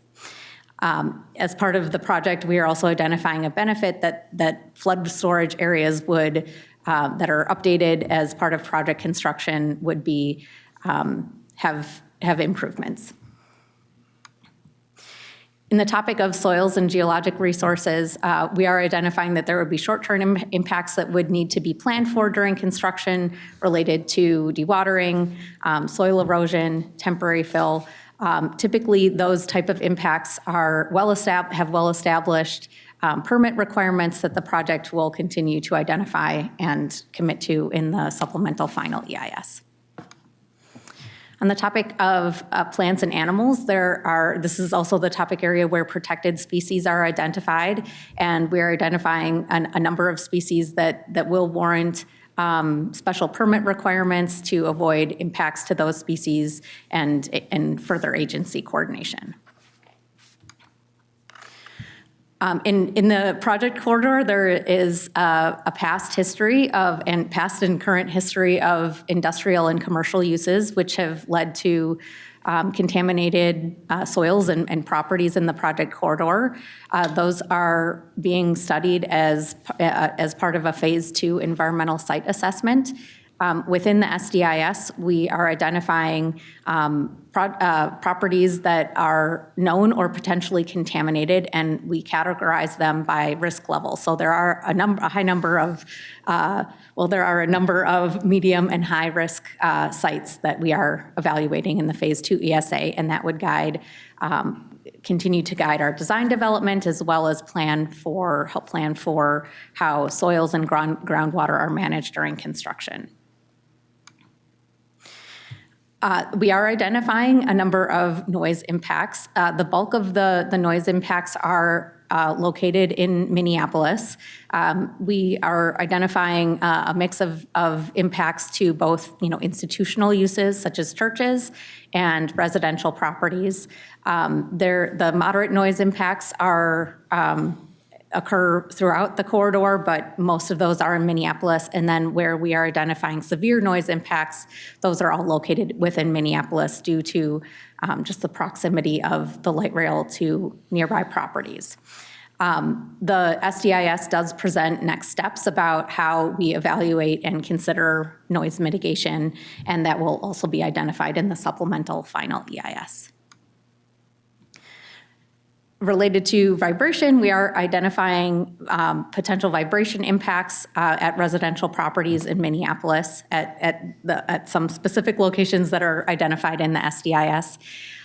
As part of the project, we are also identifying a benefit that flood storage areas that are updated as part of project construction would be have improvements. In the topic of soils and geologic resources, we are identifying that there would be short-term impacts that would need to be planned for during construction related to dewatering, soil erosion, temporary fill. Typically, those type of impacts are have well-established permit requirements that the project will continue to identify and commit to in the supplemental final EIS. On the topic of plants and animals, this is also the topic area where protected species are identified, and we're identifying a number of species that will warrant special permit requirements to avoid impacts to those species and further agency coordination. In the project corridor, there is a past and current history of industrial and commercial uses, which have led to contaminated soils and properties in the project corridor. Those are being studied as part of a Phase 2 environmental site assessment. Within the SDIS, we are identifying properties that are known or potentially contaminated, and we categorize them by risk level. So there are a number of medium and high risk sites that we are evaluating in the Phase 2 ESA, and that would continue to guide our design development as well as help plan for how soils and groundwater are managed during construction. We are identifying a number of noise impacts. The bulk of the noise impacts are located in Minneapolis. We are identifying a mix of impacts to both, institutional uses such as churches and residential properties. The moderate noise impacts occur throughout the corridor, but most of those are in Minneapolis. And then where we are identifying severe noise impacts, those are all located within Minneapolis due to just the proximity of the light rail to nearby properties. The SDIS does present next steps about how we evaluate and consider noise mitigation, and that will also be identified in the supplemental final EIS. Related to vibration, we are identifying potential vibration impacts at residential properties in Minneapolis at some specific locations that are identified in the SDIS.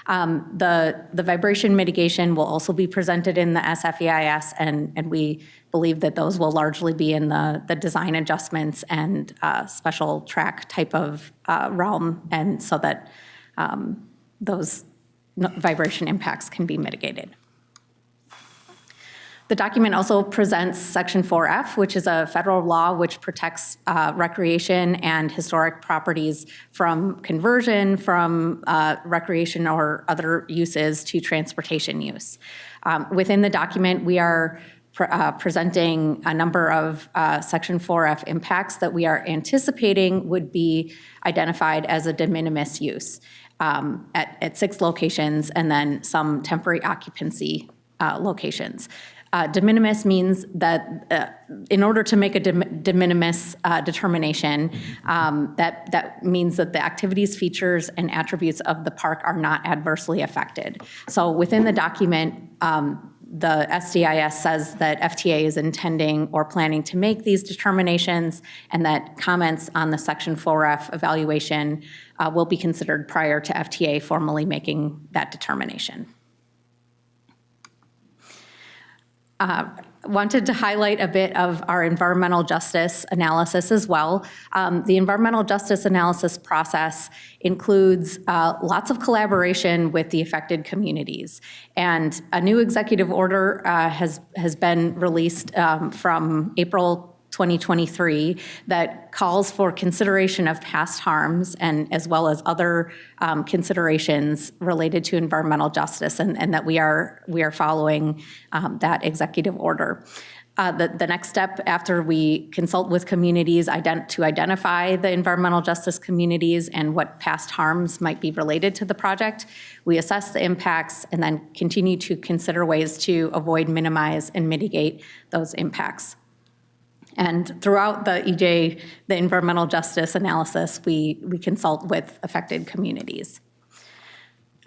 The vibration mitigation will also be presented in the SFEIS, and we believe that those will largely be in the design adjustments and special track type of realm, and so that those vibration impacts can be mitigated. The document also presents Section 4F, which is a federal law which protects recreation and historic properties from conversion from recreation or other uses to transportation use. Within the document, we are presenting a number of Section 4F impacts that we are anticipating would be identified as a de minimis use at 6 locations, and then some temporary occupancy locations. De minimis means that in order to make a de minimis determination, that means that the activities, features, and attributes of the park are not adversely affected. So within the document, the SDIS says that FTA is intending or planning to make these determinations, and that comments on the Section 4F evaluation will be considered prior to FTA formally making that determination. Wanted to highlight a bit of our environmental justice analysis as well. The environmental justice analysis process includes lots of collaboration with the affected communities. And a new executive order has been released from April 2023 that calls for consideration of past harms, and as well as other considerations related to environmental justice, and that we are following that executive order. The next step after we consult with communities to identify the environmental justice communities and what past harms might be related to the project, we assess the impacts and then continue to consider ways to avoid, minimize, and mitigate those impacts. And throughout the EJ, the environmental justice analysis, we consult with affected communities.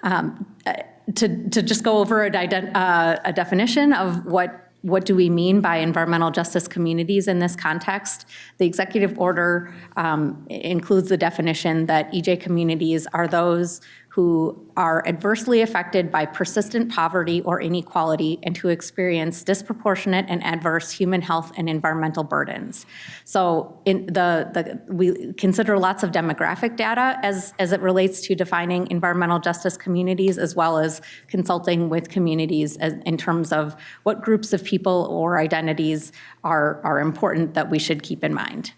To just go over a definition of what do we mean by environmental justice communities in this context, the executive order includes the definition that EJ communities are those who are adversely affected by persistent poverty or inequality and who experience disproportionate and adverse human health and environmental burdens. So we consider lots of demographic data as it relates to defining environmental justice communities, as well as consulting with communities in terms of what groups of people or identities are important that we should keep in mind.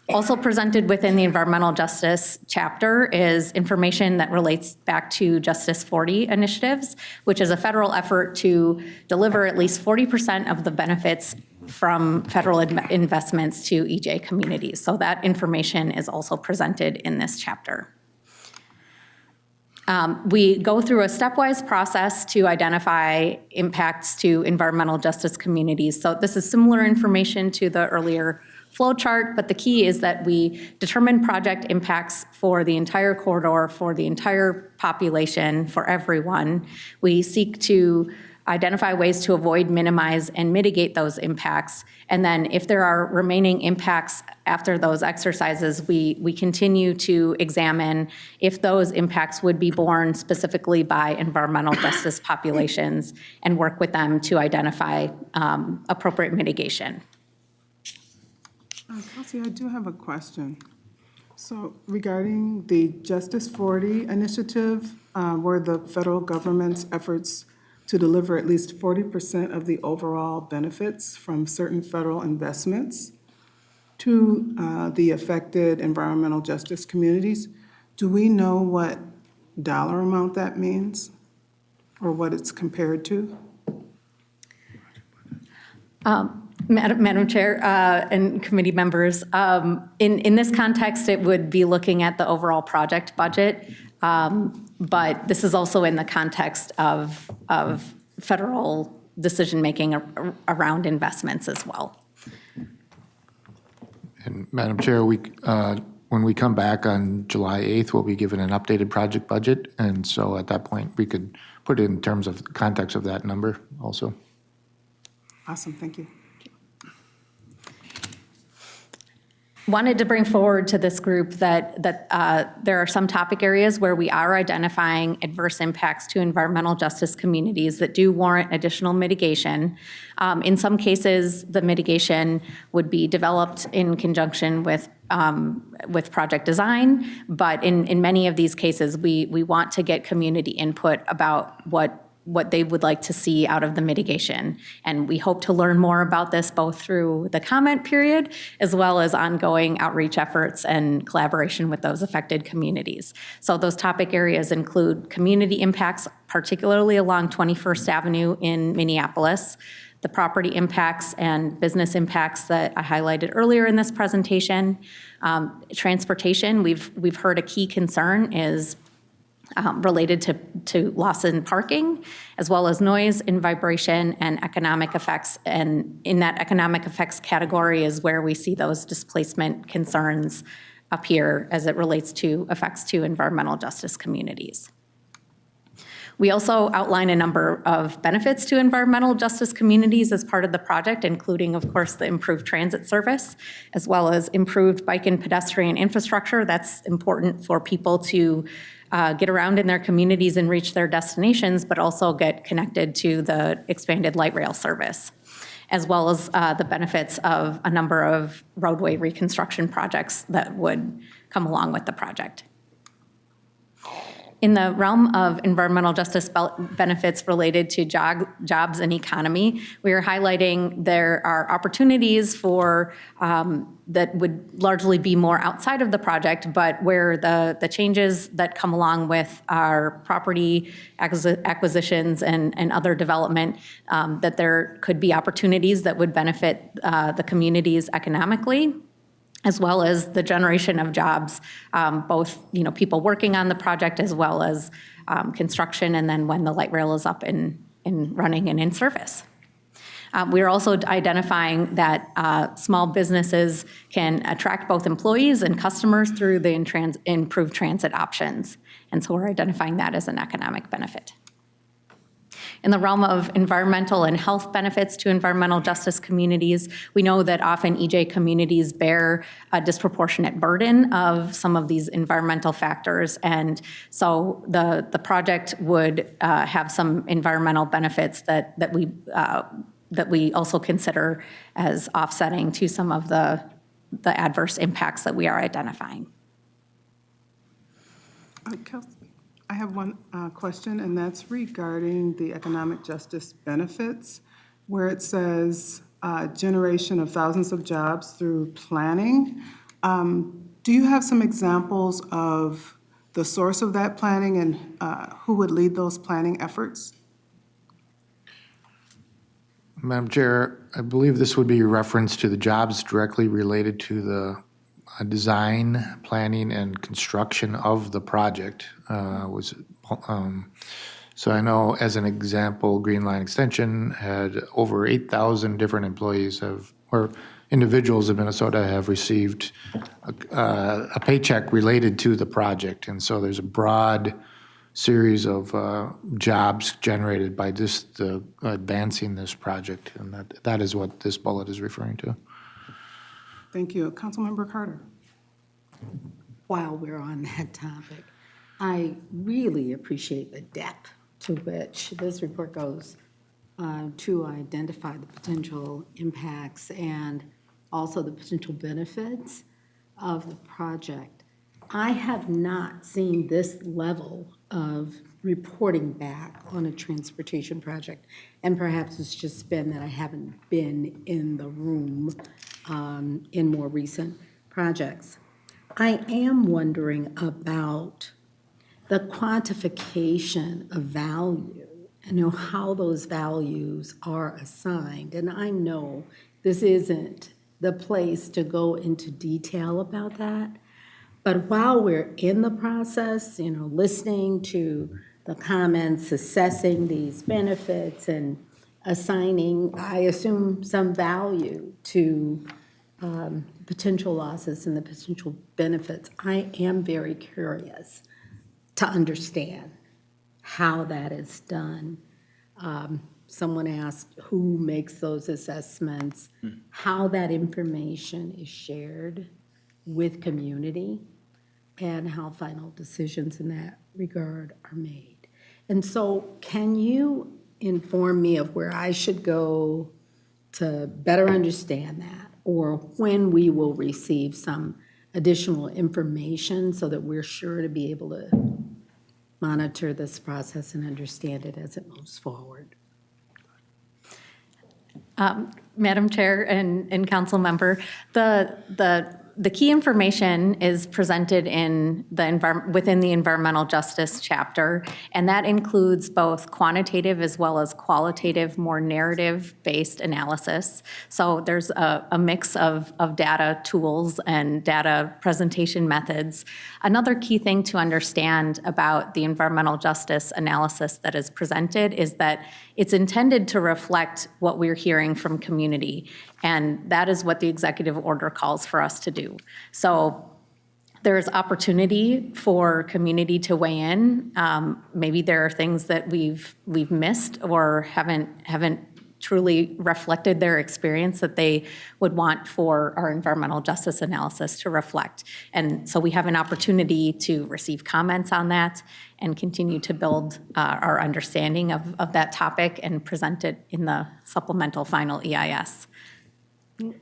Also presented within the environmental justice chapter is information that relates back to Justice 40 initiatives, which is a federal effort to deliver at least 40% of the benefits from federal investments to EJ communities. So that information is also presented in this chapter. We go through a stepwise process to identify impacts to environmental justice communities. So this is similar information to the earlier flow chart, but the key is that we determine project impacts for the entire corridor, for the entire population, for everyone. We seek to identify ways to avoid, minimize, and mitigate those impacts. And then if there are remaining impacts after those exercises, we continue to examine if those impacts would be borne specifically by environmental justice populations and work with them to identify appropriate mitigation. Kelsey, I do have a question. So regarding the Justice 40 initiative, where the federal government's efforts to deliver at least 40% of the overall benefits from certain federal investments to the affected environmental justice communities. Do we know what dollar amount that means or what it's compared to? Madam Chair and committee members, in this context, it would be looking at the overall project budget, but this is also in the context of federal decision-making around investments as well. And Madam Chair, when we come back on July 8th, we'll be given an updated project budget. And so at that point, we could put it in terms of the context of that number also. Awesome, thank you. Wanted to bring forward to this group that there are some topic areas where we are identifying adverse impacts to environmental justice communities that do warrant additional mitigation. In some cases, the mitigation would be developed in conjunction with project design, but in many of these cases, we want to get community input about what they would like to see out of the mitigation. And we hope to learn more about this both through the comment period as well as ongoing outreach efforts and collaboration with those affected communities. So those topic areas include community impacts, particularly along 21st Avenue in Minneapolis, the property impacts and business impacts that I highlighted earlier in this presentation. Transportation, we've heard a key concern is related to loss in parking, as well as noise and vibration and economic effects. And in that economic effects category is where we see those displacement concerns appear as it relates to effects to environmental justice communities. We also outline a number of benefits to environmental justice communities as part of the project, including, of course, the improved transit service, as well as improved bike and pedestrian infrastructure. That's important for people to get around in their communities and reach their destinations, but also get connected to the expanded light rail service, as well as the benefits of a number of roadway reconstruction projects that would come along with the project. In the realm of environmental justice benefits related to jobs and economy, we are highlighting there are opportunities for that would largely be more outside of the project, but where the changes that come along with our property acquisitions and other development, that there could be opportunities that would benefit the communities economically, as well as the generation of jobs, both people working on the project as well as construction, and then when the light rail is up and running and in service. We are also identifying that small businesses can attract both employees and customers through the improved transit options, and so we're identifying that as an economic benefit. In the realm of environmental and health benefits to environmental justice communities, we know that often EJ communities bear a disproportionate burden of some of these environmental factors, and so the project would have some environmental benefits that we also consider as offsetting to some of the adverse impacts that we are identifying. Kelsey, I have one question, and that's regarding the economic justice benefits, where it says generation of thousands of jobs through planning. Do you have some examples of the source of that planning and who would lead those planning efforts? Madam Chair, I believe this would be a reference to the jobs directly related to the design, planning, and construction of the project. So I know, as an example, Green Line Extension had over 8,000 different employees or individuals of Minnesota have received a paycheck related to the project. And so there's a broad series of jobs generated by just advancing this project. And that is what this bullet is referring to. Thank you. Councilmember Carter. While we're on that topic, I really appreciate the depth to which this report goes to identify the potential impacts and also the potential benefits of the project. I have not seen this level of reporting back on a transportation project. And perhaps it's just been that I haven't been in the room in more recent projects. I am wondering about the quantification of value, how those values are assigned. And I know this isn't the place to go into detail about that. But while we're in the process, listening to the comments, assessing these benefits and assigning, I assume, some value to potential losses and the potential benefits, I am very curious to understand how that is done. Someone asked who makes those assessments, how that information is shared with community, and how final decisions in that regard are made. And so can you inform me of where I should go to better understand that, or when we will receive some additional information so that we're sure to be able to monitor this process and understand it as it moves forward? Madam Chair and council member, the key information is presented in within the environmental justice chapter, and that includes both quantitative as well as qualitative, more narrative-based analysis. So there's a mix of data tools and data presentation methods. Another key thing to understand about the environmental justice analysis that is presented is that it's intended to reflect what we're hearing from community, and that is what the executive order calls for us to do. So there's opportunity for community to weigh in. Maybe there are things that we've missed or haven't truly reflected their experience that they would want for our environmental justice analysis to reflect. And so we have an opportunity to receive comments on that and continue to build our understanding of that topic and present it in the supplemental final EIS.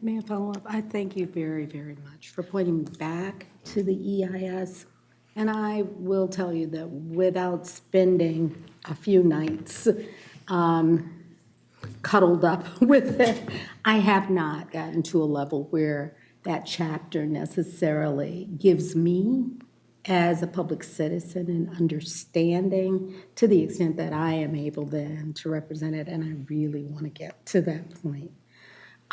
May I follow up? I thank you very, very much for pointing back to the EIS. And I will tell you that without spending a few nights cuddled up with it, I have not gotten to a level where that chapter necessarily gives me, as a public citizen, an understanding to the extent that I am able then to represent it, and I really want to get to that point.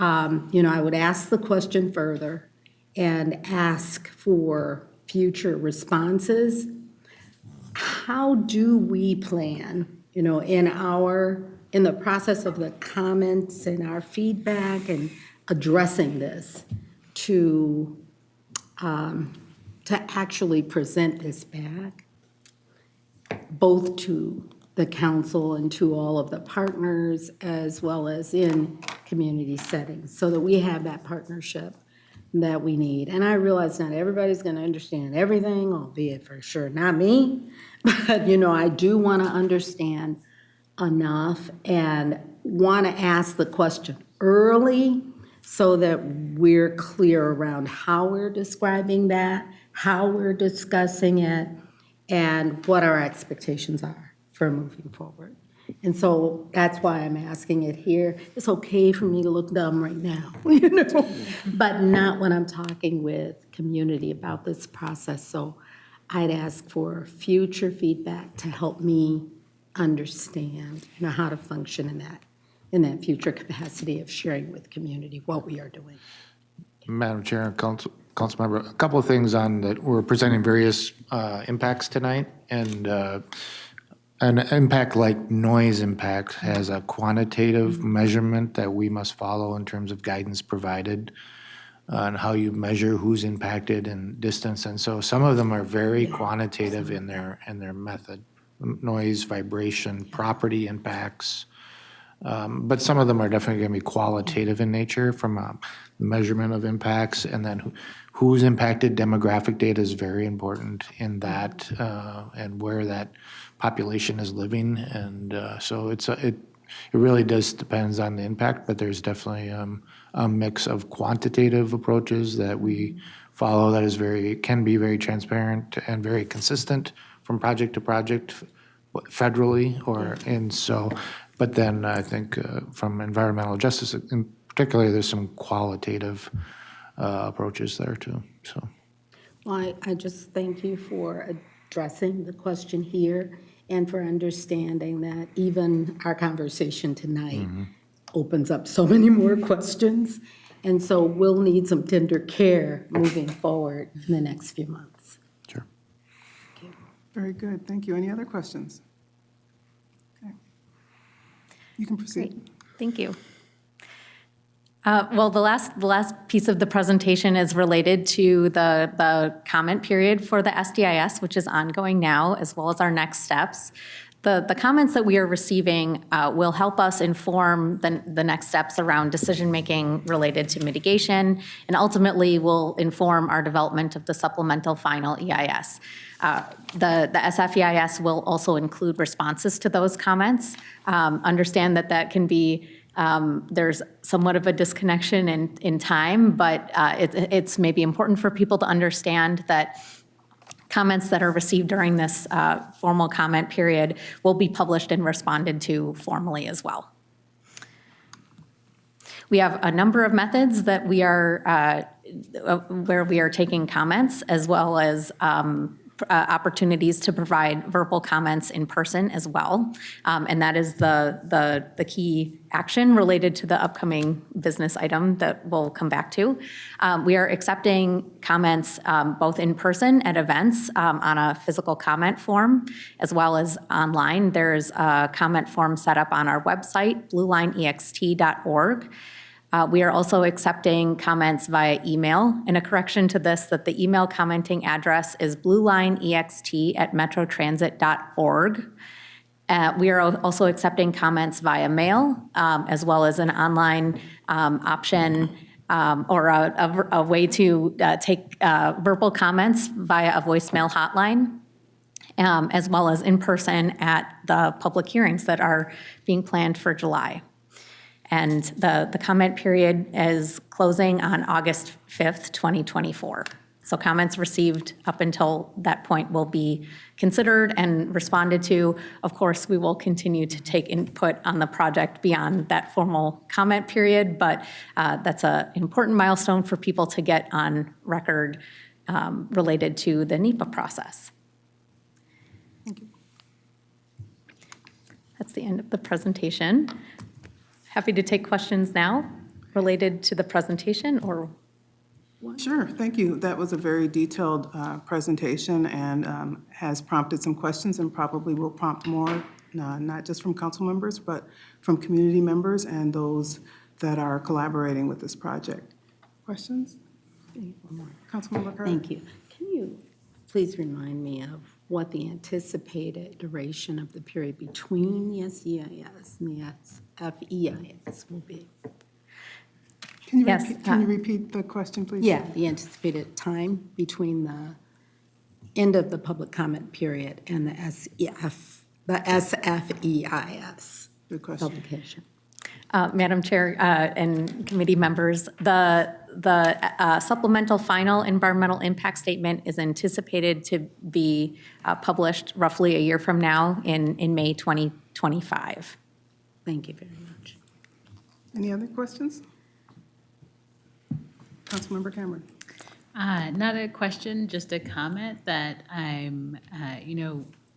I would ask the question further and ask for future responses. How do we plan, in the process of the comments and our feedback and addressing this to actually present this back, both to the council and to all of the partners, as well as in community settings, so that we have that partnership that we need. And I realize not everybody's going to understand everything, albeit for sure not me, but I do want to understand enough and want to ask the question early so that we're clear around how we're describing that, how we're discussing it, and what our expectations are for moving forward. And so that's why I'm asking it here. It's okay for me to look dumb right now, but not when I'm talking with community about this process. So I'd ask for future feedback to help me understand, how to function in that future capacity of sharing with community what we are doing. Madam Chair and Council Member, a couple of things on that. We're presenting various impacts tonight, and an impact like noise impact has a quantitative measurement that we must follow in terms of guidance provided on how you measure who's impacted and distance. And so some of them are very quantitative in their method. Noise, vibration, property impacts. But some of them are definitely going to be qualitative in nature from a measurement of impacts. And then who's impacted, demographic data is very important in that, and where that population is living. And so it really does depends on the impact, but there's definitely a mix of quantitative approaches that we follow that can be very transparent and very consistent from project to project, federally, and so, but then I think from environmental justice in particular, there's some qualitative approaches there too, so. Well, I just thank you for addressing the question here and for understanding that even our conversation tonight opens up so many more questions. And so we'll need some tender care moving forward in the next few months. Sure. Very good, thank you. Any other questions? Okay. You can proceed. Great, thank you. Well, the last piece of the presentation is related to the comment period for the SDIS, which is ongoing now, as well as our next steps. The comments that we are receiving will help us inform the next steps around decision-making related to mitigation, and ultimately will inform our development of the supplemental final EIS. The SFEIS will also include responses to those comments. Understand that can be there's somewhat of a disconnection in time, but it's maybe important for people to understand that comments that are received during this formal comment period will be published and responded to formally as well. We have a number of methods that we are, where we are taking comments, as well as opportunities to provide verbal comments in person as well. And that is the key action related to the upcoming business item that we'll come back to. We are accepting comments both in person at events on a physical comment form, as well as online. There's a comment form set up on our website, bluelineext.org. We are also accepting comments via email. And a correction to this, that the email commenting address is bluelineext@metrotransit.org. We are also accepting comments via mail, as well as an online option or a way to take verbal comments via a voicemail hotline, as well as in person at the public hearings that are being planned for July. And the comment period is closing on August 5th, 2024. So comments received up until that point will be considered and responded to. Of course, we will continue to take input on the project beyond that formal comment period, but that's an important milestone for people to get on record related to the NEPA process. Thank you. That's the end of the presentation. Happy to take questions now related to the presentation or. Sure, thank you. That was a very detailed presentation and has prompted some questions and probably will prompt more, not just from council members, but from community members and those that are collaborating with this project. Questions? Councilmember Carter? Thank you. Can you please remind me of what the anticipated duration of the period between the SEIS and the FEIS will be? Can you Yes, can you repeat the question, please? Yeah, the anticipated time between the end of the public comment period and the SFEIS Good question. publication. Madam Chair and committee members, the supplemental final environmental impact statement is anticipated to be published roughly a year from now in May 2025. Thank you very much. Any other questions? Councilmember Cameron? Not a question, just a comment that I'm,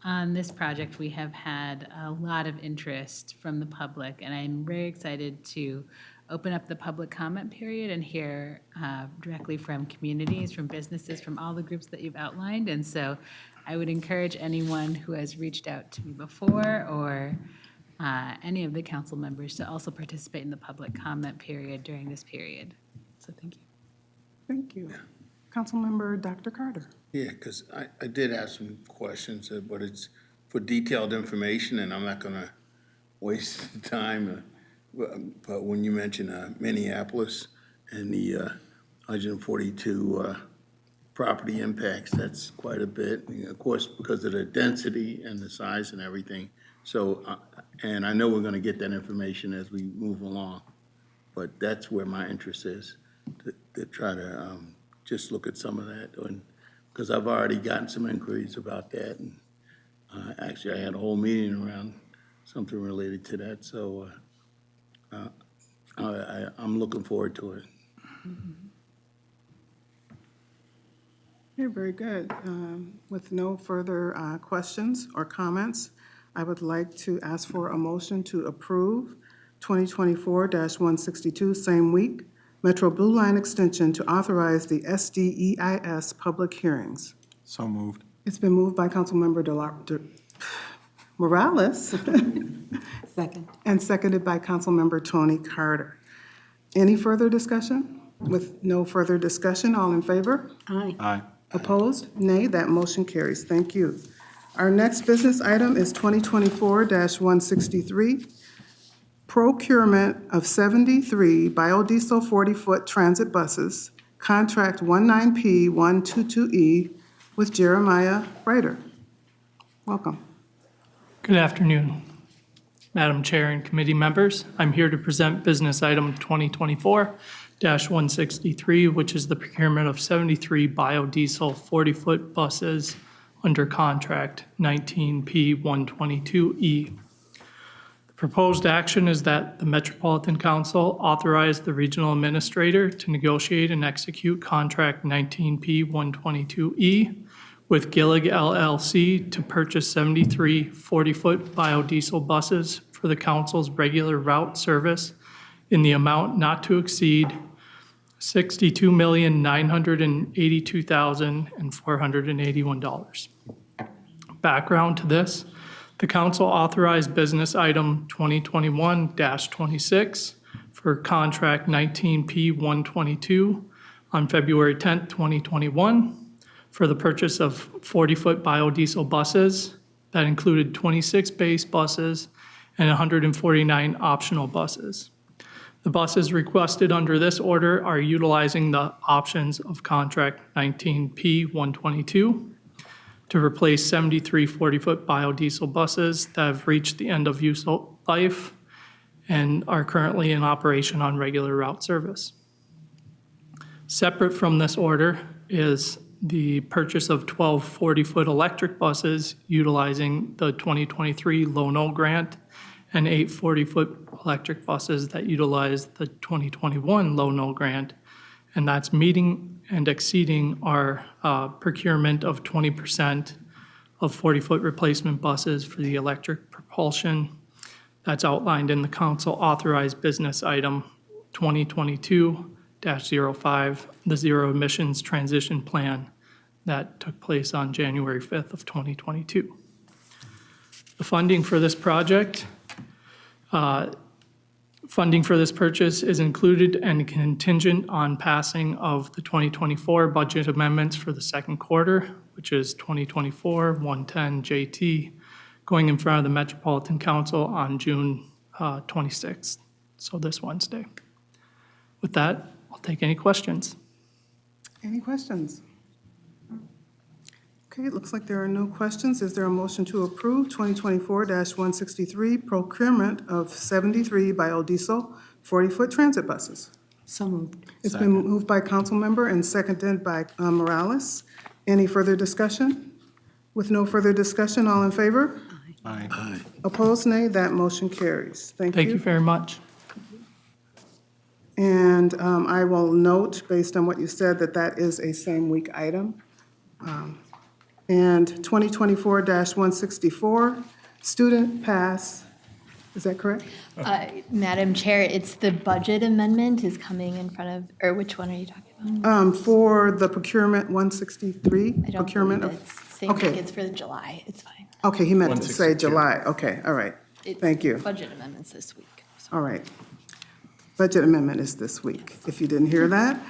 on this project, we have had a lot of interest from the public, and I'm very excited to open up the public comment period and hear directly from communities, from businesses, from all the groups that you've outlined. And so I would encourage anyone who has reached out to me before or any of the council members to also participate in the public comment period during this period. So thank you. Thank you. Councilmember Dr. Carter? Yeah, because I did ask some questions, but it's for detailed information, and I'm not going to waste time. But when you mention Minneapolis and the 142 property impacts, that's quite a bit. And of course, because of the density and the size and everything. So, and I know we're going to get that information as we move along, but that's where my interest is, to try to just look at some of that. Because I've already gotten some inquiries about that. And Actually, I had a whole meeting around something related to that, so I'm looking forward to it. Okay, very good. With no further questions or comments, I would like to ask for a motion to approve 2024-162, same week, Metro Blue Line extension to authorize the SDEIS public hearings. So moved. It's been moved by Councilmember Morales Second. and seconded by Councilmember Tony Carter. Any further discussion? With no further discussion, all in favor? Aye. Aye. Opposed? Nay. That motion carries. Thank you. Our next business item is 2024-163, procurement of 73 biodiesel 40-foot transit buses, contract 19P122E with Jeremiah Ryder. Welcome. Good afternoon, Madam Chair and committee members. I'm here to present business item 2024-163, which is the procurement of 73 biodiesel 40-foot buses under contract 19P122E. The proposed action is that the Metropolitan Council authorize the regional administrator to negotiate and execute contract 19P122E with Gillig LLC to purchase 73 40-foot biodiesel buses for the council's regular route service in the amount not to exceed $62,982,481. Background to this, the council authorized business item 2021-26 for contract 19P122 on February 10th, 2021 for the purchase of 40-foot biodiesel buses that included 26 base buses and 149 optional buses. The buses requested under this order are utilizing the options of contract 19P122 to replace 73 40-foot biodiesel buses that have reached the end of useful life and are currently in operation on regular route service. Separate from this order is the purchase of 12 40-foot electric buses utilizing the 2023 Low-No grant and 8 40-foot electric buses that utilize the 2021 Low-No grant. And that's meeting and exceeding our procurement of 20% of 40-foot replacement buses for the electric propulsion. That's outlined in the council authorized business item 2022-05, the zero emissions transition plan that took place on January 5th of 2022. The funding for this project, funding for this purchase is included and contingent on passing of the 2024 budget amendments for the second quarter, which is 2024-110 JT, going in front of the Metropolitan Council on June 26th, so this Wednesday. With that, I'll take any questions. Any questions? Okay, it looks like there are no questions. Is there a motion to approve 2024-163 procurement of 73 biodiesel 40-foot transit buses? So moved. It's been moved by Councilmember and seconded by Morales. Any further discussion? With no further discussion, all in favor? Aye. Opposed, nay. That motion carries. Thank you. Thank you very much. And I will note, based on what you said, that that is a same week item. And 2024-164, student pass, is that correct? Madam Chair, it's the budget amendment is coming in front of, or which one are you talking about? For the procurement 163, I don't procurement believe of, it's same okay. week, it's for July, it's fine. okay, he meant to say July. Okay, all right. It's Thank you. Budget amendments this week. All right. Budget amendment is this week, if you didn't hear that.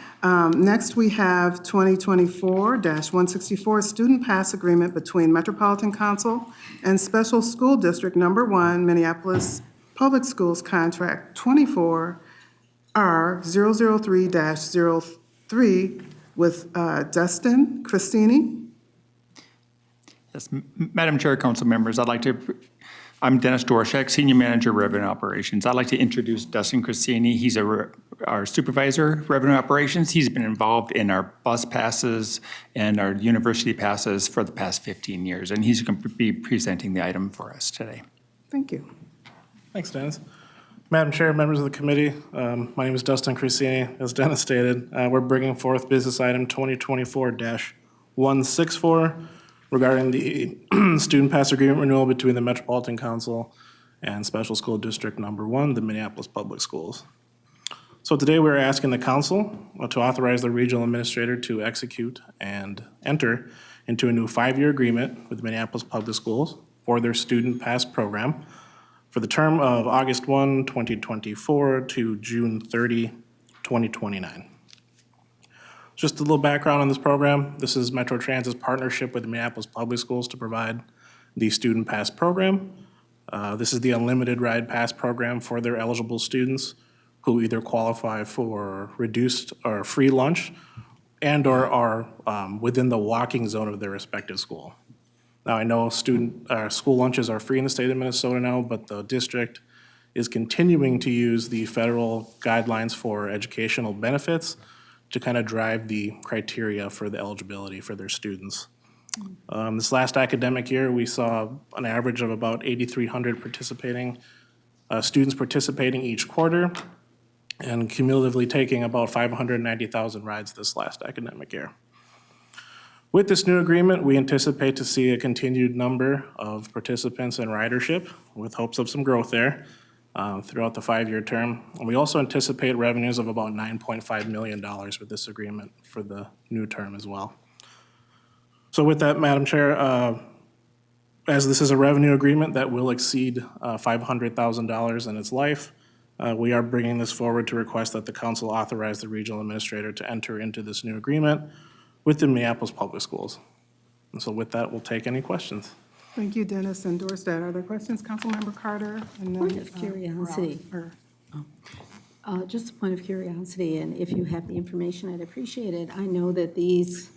Next, we have 2024-164, student pass agreement between Metropolitan Council and Special School District Number 1, Minneapolis Public Schools Contract 24R003-03 with Dustin Christini. Yes, Madam Chair, council members, I'd like to I'm Dennis Dorshak, Senior Manager, Revenue Operations. I'd like to introduce Dustin Christini. He's our Supervisor, Revenue Operations. He's been involved in our bus passes and our university passes for the past 15 years, and he's going to be presenting the item for us today. Thank you. Thanks, Dennis. Madam Chair, members of the committee, my name is Dustin Crisini. As Dennis stated, we're bringing forth business item 2024-164 regarding the student pass agreement renewal between the Metropolitan Council and Special School District Number 1, the Minneapolis Public Schools. So today we're asking the council to authorize the regional administrator to execute and enter into a new 5-year agreement with Minneapolis Public Schools for their student pass program for the term of August 1, 2024 to June 30, 2029. Just a little background on this program. This is Metro Transit's partnership with Minneapolis Public Schools to provide the student pass program. This is the unlimited ride pass program for their eligible students who either qualify for reduced or free lunch and or are within the walking zone of their respective school. Now, I know school lunches are free in the state of Minnesota now, but the district is continuing to use the federal guidelines for educational benefits to kind of drive the criteria for the eligibility for their students. This last academic year, we saw an average of about 8,300 students participating each quarter, and cumulatively taking about 590,000 rides this last academic year. With this new agreement, we anticipate to see a continued number of participants and ridership with hopes of some growth there throughout the 5-year term. And we also anticipate revenues of about $9.5 million with this agreement for the new term as well. So with that, Madam Chair, as this is a revenue agreement that will exceed $500,000 in its life, we are bringing this forward to request that the council authorize the regional administrator to enter into this new agreement with the Minneapolis Public Schools. And so with that, we'll take any questions. Thank you, Dennis and Dorstad. Are there questions? Councilmember Carter? And then, Point of curiosity. Just a point of curiosity, and if you have the information, I'd appreciate it. I know that these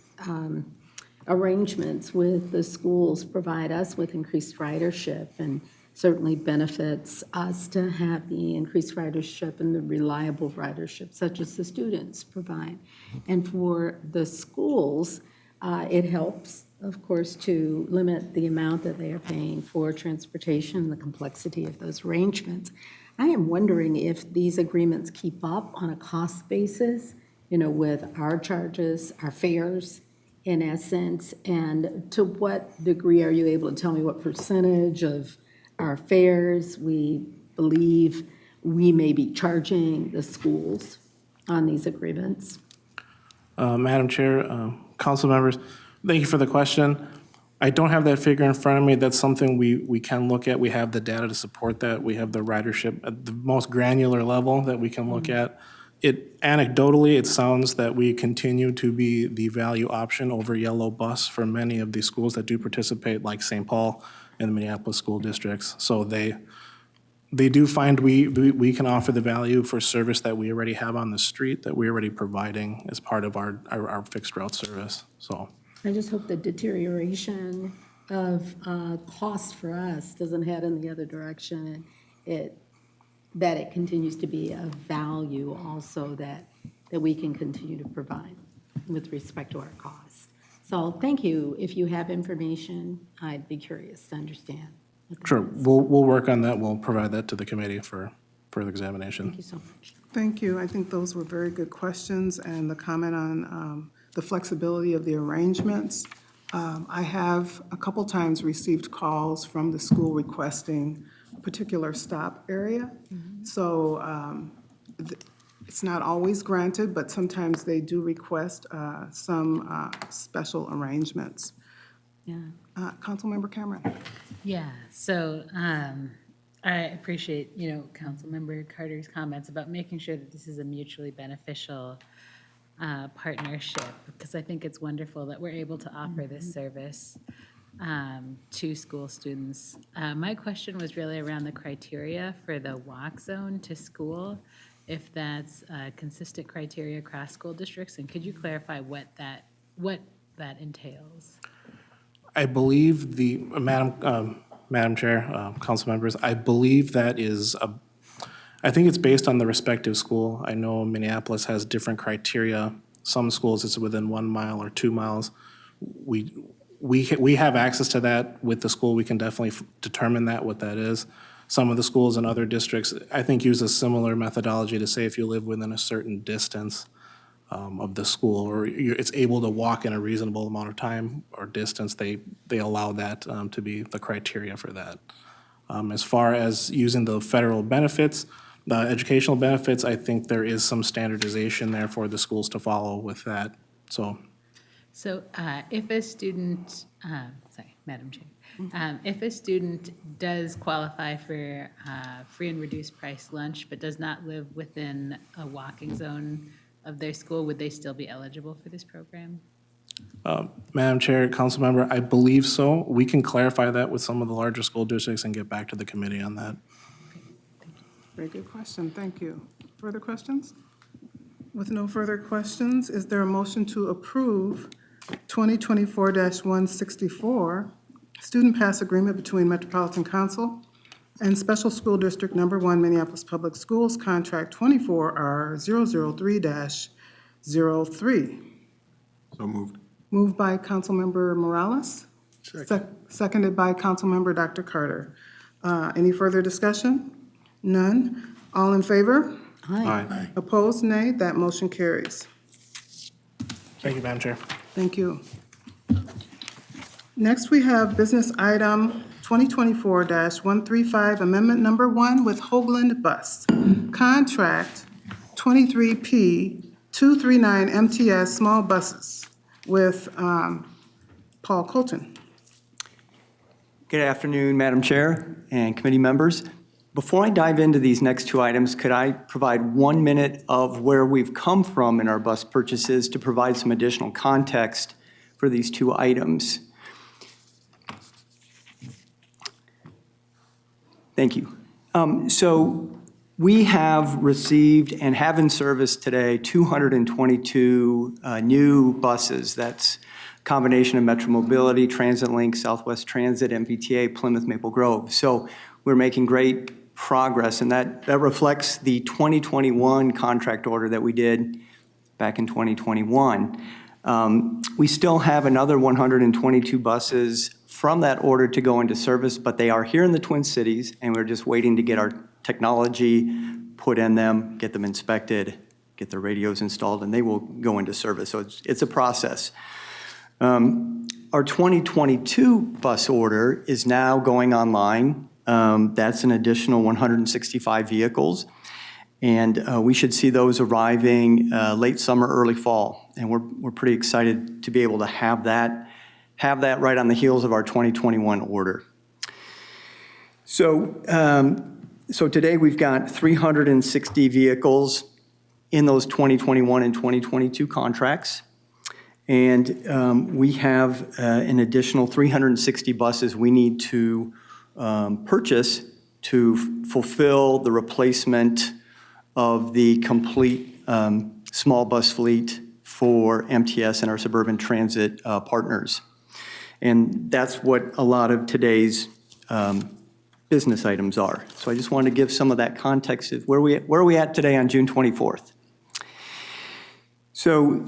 arrangements with the schools provide us with increased ridership, and certainly benefits us to have the increased ridership and the reliable ridership such as the students provide. And for the schools, it helps, of course, to limit the amount that they are paying for transportation, the complexity of those arrangements. I am wondering if these agreements keep up on a cost basis, with our charges, our fares, in essence, and to what degree are you able to tell me what percentage of our fares we believe we may be charging the schools on these agreements? Madam Chair, council members, thank you for the question. I don't have that figure in front of me. That's something we can look at. We have the data to support that. We have the ridership at the most granular level that we can look at. Anecdotally, it sounds that we continue to be the value option over yellow bus for many of the schools that do participate, like St. Paul and the Minneapolis school districts. So they do find we can offer the value for service that we already have on the street, that we're already providing as part of our fixed route service. So I just hope the deterioration of cost for us doesn't head in the other direction, and that it continues to be a value also that we can continue to provide with respect to our costs. So thank you. If you have information, I'd be curious to understand. sure, we'll work on that. We'll provide that to the committee for further examination. Thank you so much. Thank you. I think those were very good questions, and the comment on the flexibility of the arrangements. I have a couple times received calls from the school requesting a particular stop area. So it's not always granted, but sometimes they do request some special arrangements. Yeah. Councilmember Cameron. Yeah, so I appreciate, Councilmember Carter's comments about making sure that this is a mutually beneficial partnership, because I think it's wonderful that we're able to offer this service to school students. My question was really around the criteria for the walk zone to school, if that's consistent criteria across school districts, and could you clarify what that entails? I believe Madam Madam Chair, council members, I believe that is I think it's based on the respective school. I know Minneapolis has different criteria. Some schools it's within 1 mile or 2 miles. We have access to that with the school. We can definitely determine what that is. Some of the schools in other districts, I think, use a similar methodology to say if you live within a certain distance of the school, or it's able to walk in a reasonable amount of time or distance, they allow that to be the criteria for that. As far as using the federal benefits, the educational benefits, I think there is some standardization there for the schools to follow with that. So if a student, sorry, Madam Chair, if a student does qualify for free and reduced price lunch but does not live within a walking zone of their school, would they still be eligible for this program? Madam Chair, council member, I believe so. We can clarify that with some of the larger school districts and get back to the committee on that. Very good question, thank you. Further questions? With no further questions, is there a motion to approve 2024-164 student pass agreement between Metropolitan Council and Special School District Number 1 Minneapolis Public Schools, Contract 24R003? So moved. Moved by Councilmember Morales. Seconded by Councilmember Dr. Carter. Any further discussion? None. All in favor? Aye. Opposed, nay. That motion carries. Thank you, Madam Chair. Thank you. Next, we have business item 2024-135, Amendment Number 1 with Hoagland Bus. Contract 23P239 MTS Small Buses with Paul Colton. Good afternoon, Madam Chair and committee members. Before I dive into these next two items, could I provide 1 minute of where we've come from in our bus purchases to provide some additional context for these two items? Thank you. So we have received and have in service today 222 new buses. That's a combination of Metro Mobility, Transit Link, Southwest Transit, MBTA, Plymouth, Maple Grove. So we're making great progress, and that reflects the 2021 contract order that we did back in 2021. We still have another 122 buses from that order to go into service, but they are here in the Twin Cities, and we're just waiting to get our technology put in them, get them inspected, get the radios installed, and they will go into service. So it's a process. Our 2022 bus order is now going online. That's an additional 165 vehicles, and we should see those arriving late summer, early fall. And we're pretty excited to be able to have that right on the heels of our 2021 order. So today we've got 360 vehicles in those 2021 and 2022 contracts. And we have an additional 360 buses we need to purchase to fulfill the replacement of the complete small bus fleet for MTS and our suburban transit partners. And that's what a lot of today's business items are. So I just wanted to give some of that context of where are we at today on June 24th. So,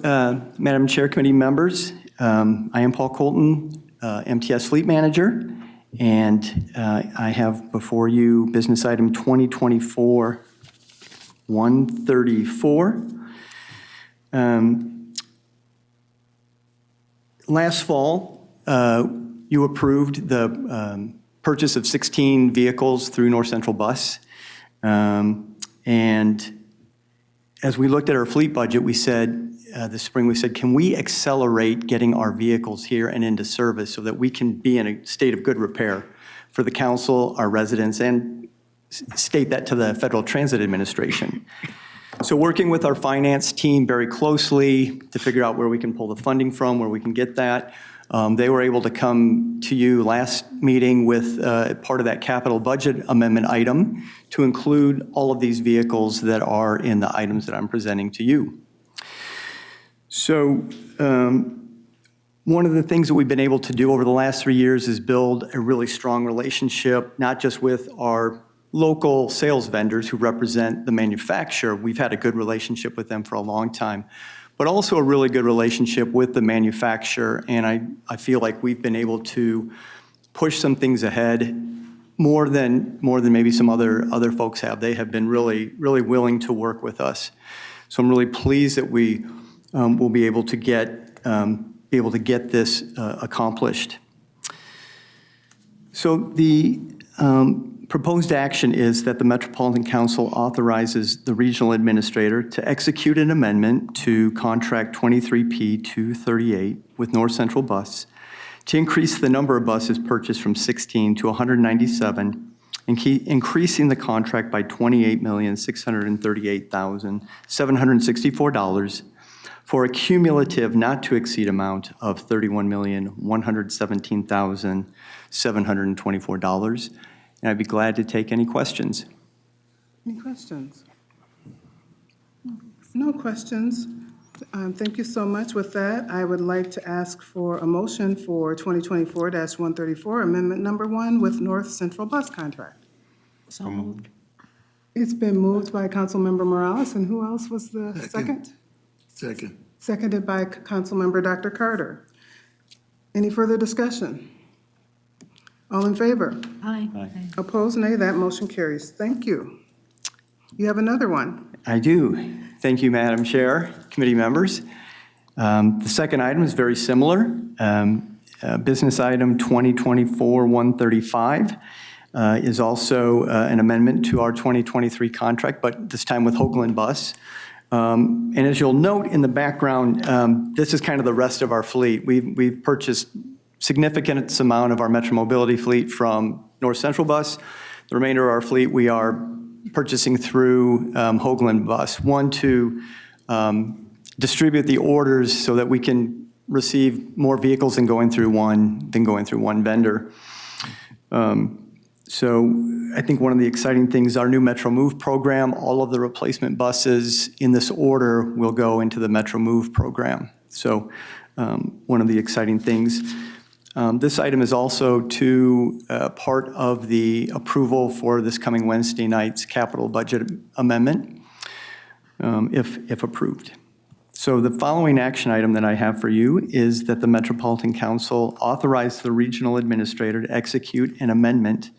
Madam Chair, committee members, I am Paul Colton, MTS Fleet Manager, and I have before you business item 2024-134. Last fall, you approved the purchase of 16 vehicles through North Central Bus. And as we looked at our fleet budget, we said, this spring, we said, can we accelerate getting our vehicles here and into service so that we can be in a state of good repair for the council, our residents, and state that to the Federal Transit Administration. So working with our finance team very closely to figure out where we can pull the funding from, where we can get that, they were able to come to you last meeting with part of that capital budget amendment item to include all of these vehicles that are in the items that I'm presenting to you. So One of the things that we've been able to do over the last 3 years is build a really strong relationship, not just with our local sales vendors who represent the manufacturer. We've had a good relationship with them for a long time, but also a really good relationship with the manufacturer. And I feel like we've been able to push some things ahead more than maybe some other folks have. They have been really willing to work with us. So I'm really pleased that we will be able to get this accomplished. So the proposed action is that the Metropolitan Council authorizes the regional administrator to execute an amendment to contract 23P 238 with North Central Bus to increase the number of buses purchased from 16 to 197, and increasing the contract by $28,638,764 for a cumulative not to exceed amount of $31,117,724. And I'd be glad to take any questions. Any questions? No questions. Thank you so much. With that, I would like to ask for a motion for 2024-134, Amendment Number 1 with North Central Bus Contract. So moved. It's been moved by Councilmember Morales, and who else was the second? Second. Seconded by Councilmember Dr. Carter. Any further discussion? All in favor? Aye. Opposed, nay. That motion carries. Thank you. You have another one. I do. Thank you, Madam Chair, committee members. The second item is very similar. Business item 2024-135 is also an amendment to our 2023 contract, but this time with Hoagland Bus. And as you'll note in the background, this is kind of the rest of our fleet. We've purchased significant amount of our Metro Mobility fleet from North Central Bus. The remainder of our fleet we are purchasing through Hoagland Bus. One, to distribute the orders so that we can receive more vehicles than going through one vendor. So I think one of the exciting things, our new Metro Move program, all of the replacement buses in this order will go into the Metro Move program. So one of the exciting things. This item is also part of the approval for this coming Wednesday night's capital budget amendment, if approved. So the following action item that I have for you is that the Metropolitan Council authorize the regional administrator to execute an amendment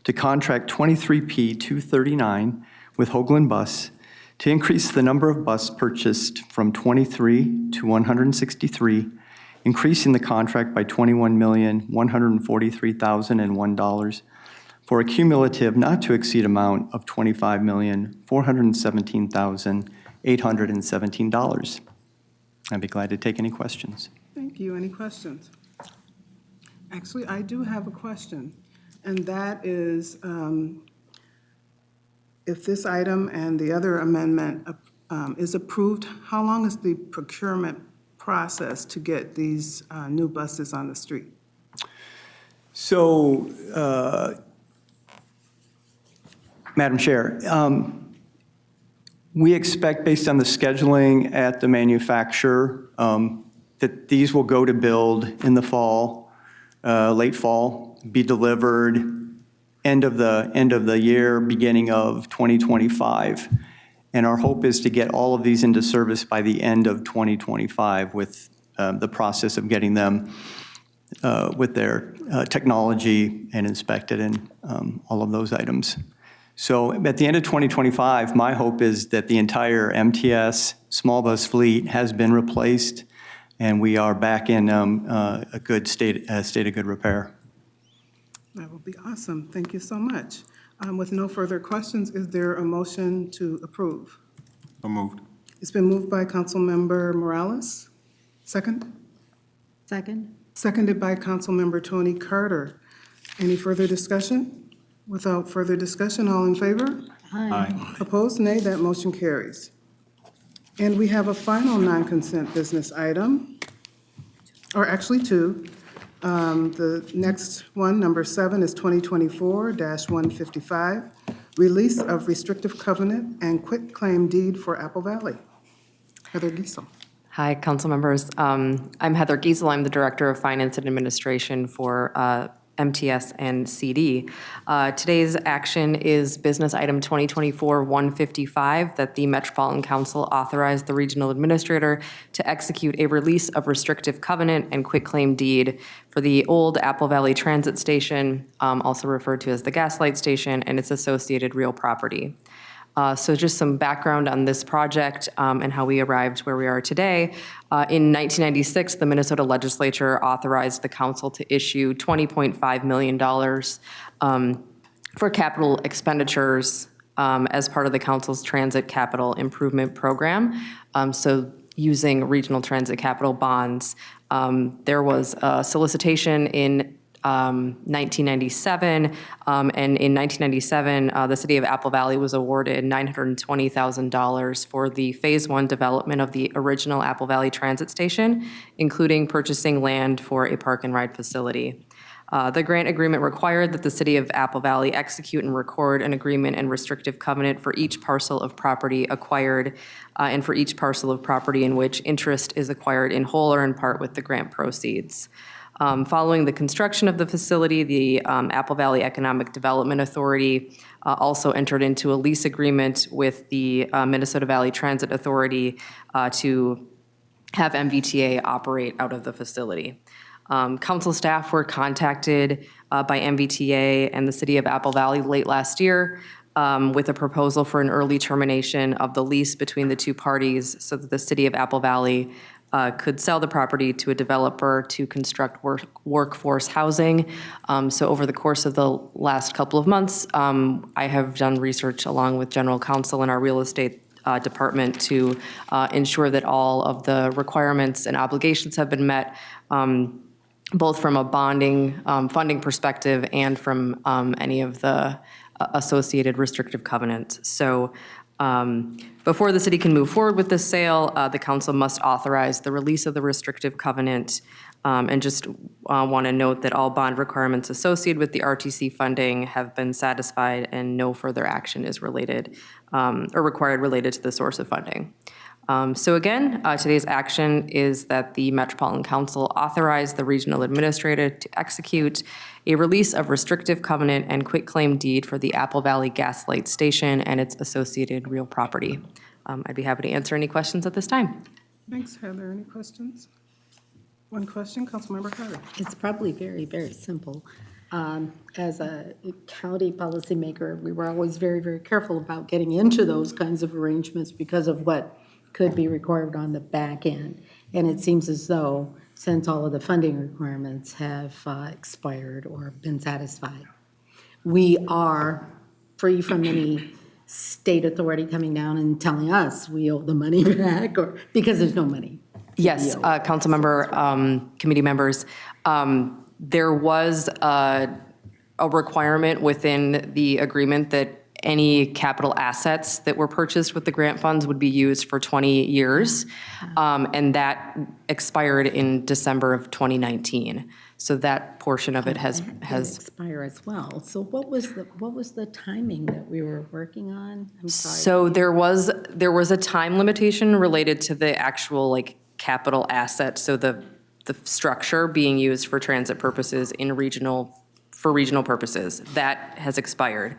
to contract 23P 239 with Hoagland Bus to increase the number of buses purchased from 23 to 163, increasing the contract by $21,143,001 for a cumulative not to exceed amount of $25,417,817. I'd be glad to take any questions. Thank you. Any questions? Actually, I do have a question, and that is if this item and the other amendment is approved, how long is the procurement process to get these new buses on the street? So, Madam Chair, we expect, based on the scheduling at the manufacturer, that these will go to build in the fall, late fall, be delivered end of the year, beginning of 2025. And our hope is to get all of these into service by the end of 2025 with the process of getting them with their technology and inspected and all of those items. So at the end of 2025, my hope is that the entire MTS small bus fleet has been replaced and we are back in a good state of good repair. That will be awesome. Thank you so much. With no further questions, is there a motion to approve? So moved. It's been moved by Councilmember Morales. Second? Second? Seconded by Councilmember Tony Carter. Any further discussion? Without further discussion, all in favor? Aye. Opposed, nay. That motion carries. And we have a final non-consent business item, or actually two. The next one, number 7, is 2024-155, release of restrictive covenant and quitclaim deed for Apple Valley. Heather Giesel. Hi, council members. I'm Heather Giesel. I'm the Director of Finance and Administration for MTS and CD. Today's action is business item 2024-155, that the Metropolitan Council authorized the regional administrator to execute a release of restrictive covenant and quitclaim deed for the old Apple Valley Transit Station, also referred to as the Gaslight Station, and its associated real property. So just some background on this project and how we arrived where we are today. In 1996, the Minnesota legislature authorized the council to issue $20.5 million for capital expenditures as part of the council's transit capital improvement program. So using regional transit capital bonds, there was a solicitation in 1997, and in 1997, the city of Apple Valley was awarded $920,000 for the Phase 1 development of the original Apple Valley Transit Station, including purchasing land for a park and ride facility. The grant agreement required that the city of Apple Valley execute and record an agreement and restrictive covenant for each parcel of property acquired and for each parcel of property in which interest is acquired in whole or in part with the grant proceeds. Following the construction of the facility, the Apple Valley Economic Development Authority also entered into a lease agreement with the Minnesota Valley Transit Authority to have MVTA operate out of the facility. Council staff were contacted by MVTA and the city of Apple Valley late last year with a proposal for an early termination of the lease between the two parties so that the city of Apple Valley could sell the property to a developer to construct workforce housing. So over the course of the last couple of months, I have done research along with general counsel in our real estate department to ensure that all of the requirements and obligations have been met, both from a bonding funding perspective and from any of the associated restrictive covenants. So before the city can move forward with this sale, the council must authorize the release of the restrictive covenant. And just want to note that all bond requirements associated with the RTC funding have been satisfied and no further action is related or required related to the source of funding. So again, today's action is that the Metropolitan Council authorize the regional administrator to execute a release of restrictive covenant and quitclaim deed for the Apple Valley Gaslight Station and its associated real property. I'd be happy to answer any questions at this time. Thanks, Heather. Any questions? One question, Councilmember Carter. It's probably very, very simple. As a county policymaker, we were always very, very careful about getting into those kinds of arrangements because of what could be required on the back end. And it seems as though, since all of the funding requirements have expired or been satisfied, we are free from any state authority coming down and telling us we owe the money back, or because there's no money. Yes, council member, committee members, there was a requirement within the agreement that any capital assets that were purchased with the grant funds would be used for 20 years, and that expired in December of 2019. So that portion of it has expire as well. So what was the timing that we were working on? I'm sorry. So there was a time limitation related to the actual capital asset. So the structure being used for transit purposes for regional purposes that has expired.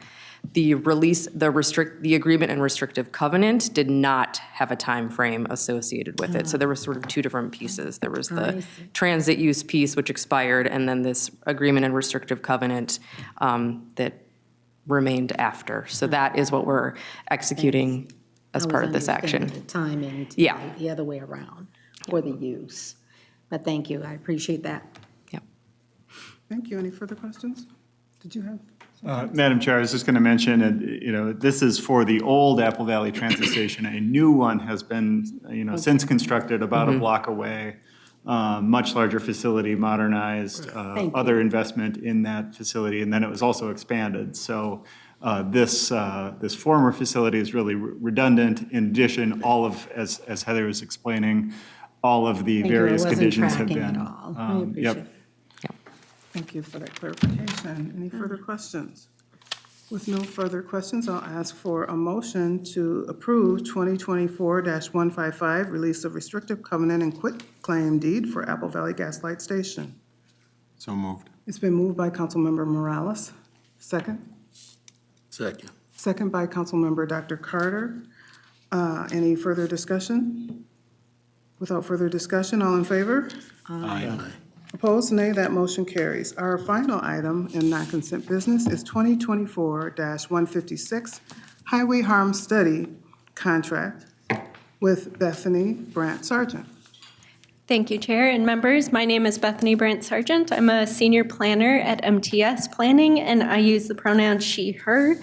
The agreement and restrictive covenant did not have a time frame associated with it. So there were sort of two different pieces. There was the transit use piece, which expired, and then this agreement and restrictive covenant that remained after. So that is what we're executing as part of this action. The timing to Yeah. be the other way around for the use. But thank you, I appreciate that. Yep. Thank you. Any further questions? Did you have? Madam Chair, I was just going to mention, this is for the old Apple Valley Transit Station. A new one has been, since constructed about a block away. Much larger facility, modernized, other investment in that facility, and then it was also expanded. So this former facility is really redundant. In addition, all of, as Heather was explaining, all of the various conditions have been. At all. I appreciate it. Thank you for that clarification. Any further questions? With no further questions, I'll ask for a motion to approve 2024-155, release of restrictive covenant and quitclaim deed for Apple Valley Gas Light Station. So moved. It's been moved by Councilmember Morales. Second? Second. Second by Councilmember Dr. Carter. Any further discussion? Without further discussion, all in favor? Aye. Opposed, nay. That motion carries. Our final item in non-consent business is 2024-156, Highway Harm Study Contract with Bethany Brandt Sargent. Thank you, Chair and members. My name is Bethany Brandt Sargent. I'm a senior planner at MTS Planning, and I use the pronoun she, her.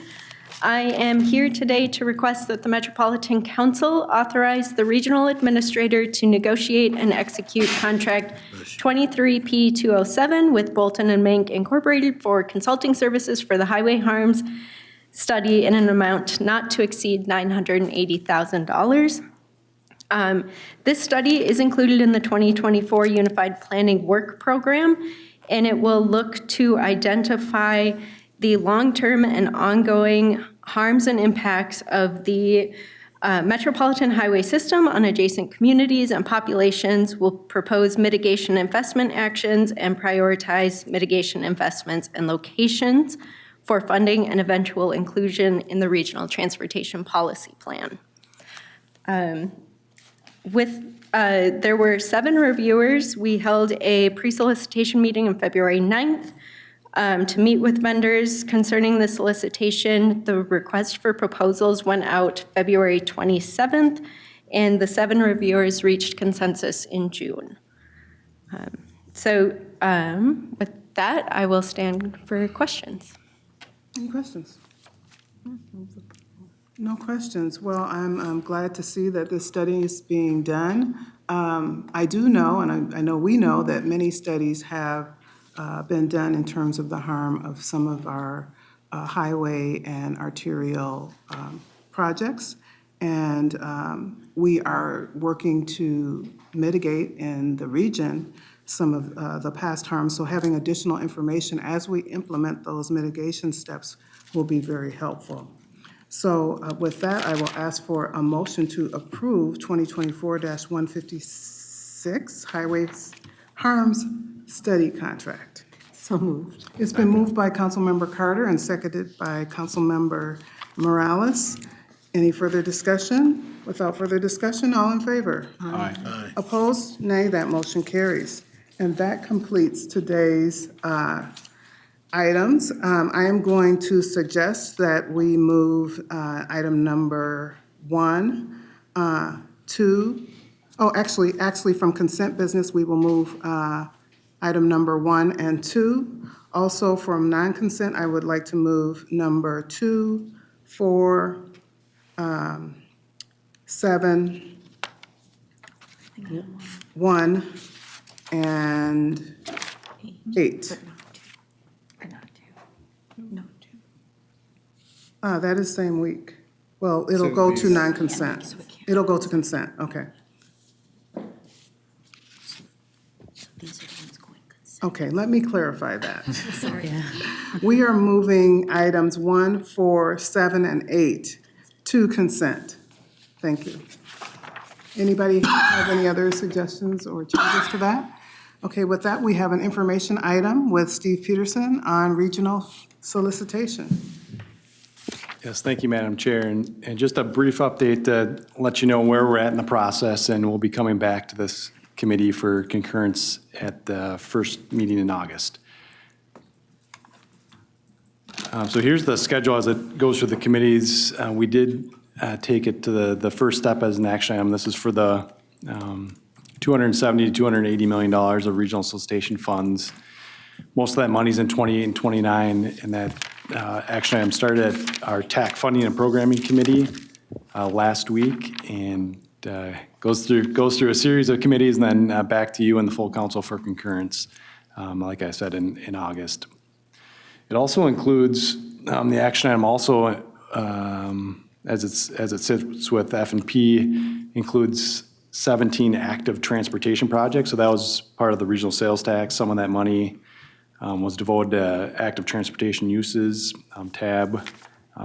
I am here today to request that the Metropolitan Council authorize the regional administrator to negotiate and execute contract 23P207 with Bolton and Mank Incorporated for consulting services for the highway harms study in an amount not to exceed $980,000. This study is included in the 2024 Unified Planning Work Program, and it will look to identify the long-term and ongoing harms and impacts of the Metropolitan Highway System on adjacent communities and populations, will propose mitigation investment actions, and prioritize mitigation investments and locations for funding and eventual inclusion in the Regional Transportation Policy Plan. There were 7 reviewers. We held a pre-solicitation meeting on February 9th to meet with vendors concerning the solicitation. The request for proposals went out February 27th, and the 7 reviewers reached consensus in June. With that, I will stand for questions. Any questions? No questions. Well, I'm glad to see that this study is being done. I do know, and I know we know, that many studies have been done in terms of the harm of some of our highway and arterial projects. And we are working to mitigate in the region some of the past harms. So having additional information as we implement those mitigation steps will be very helpful. So with that, I will ask for a motion to approve 2024-156 Highway Harms Study Contract. So moved. It's been moved by Councilmember Carter and seconded by Councilmember Morales. Any further discussion? Without further discussion, all in favor? Aye. Aye. Opposed? Nay, that motion carries. And that completes today's items. I am going to suggest that we move item number 1, 2, actually from consent business, we will move item number 1 and 2. Also from non-consent, I would like to move number 2, 4, 7, 1, and 8. That is same week. Well, it'll go to non-consent. It'll go to consent, okay. Okay, let me clarify that. Sorry. We are moving items 1, 4, 7, and 8 to consent. Thank you. Anybody have any other suggestions or changes to that? Okay, with that, we have an information item with Steve Peterson on regional solicitation. Yes, thank you, Madam Chair. And just a brief update to let you know where we're at in the process, and we'll be coming back to this committee for concurrence at the first meeting in August. So here's the schedule as it goes through the committees. We did take it to the first step as an action item. This is for the $270 to $280 million of regional solicitation funds. Most of that money's in 28 and 29, and that action item started at our TAC Funding and Programming Committee last week, and goes through a series of committees and then back to you and the full council for concurrence, like I said, in August. It also includes the action item also, as it sits with F&P, includes 17 active transportation projects. So that was part of the regional sales tax. Some of that money was devoted to active transportation uses. TAB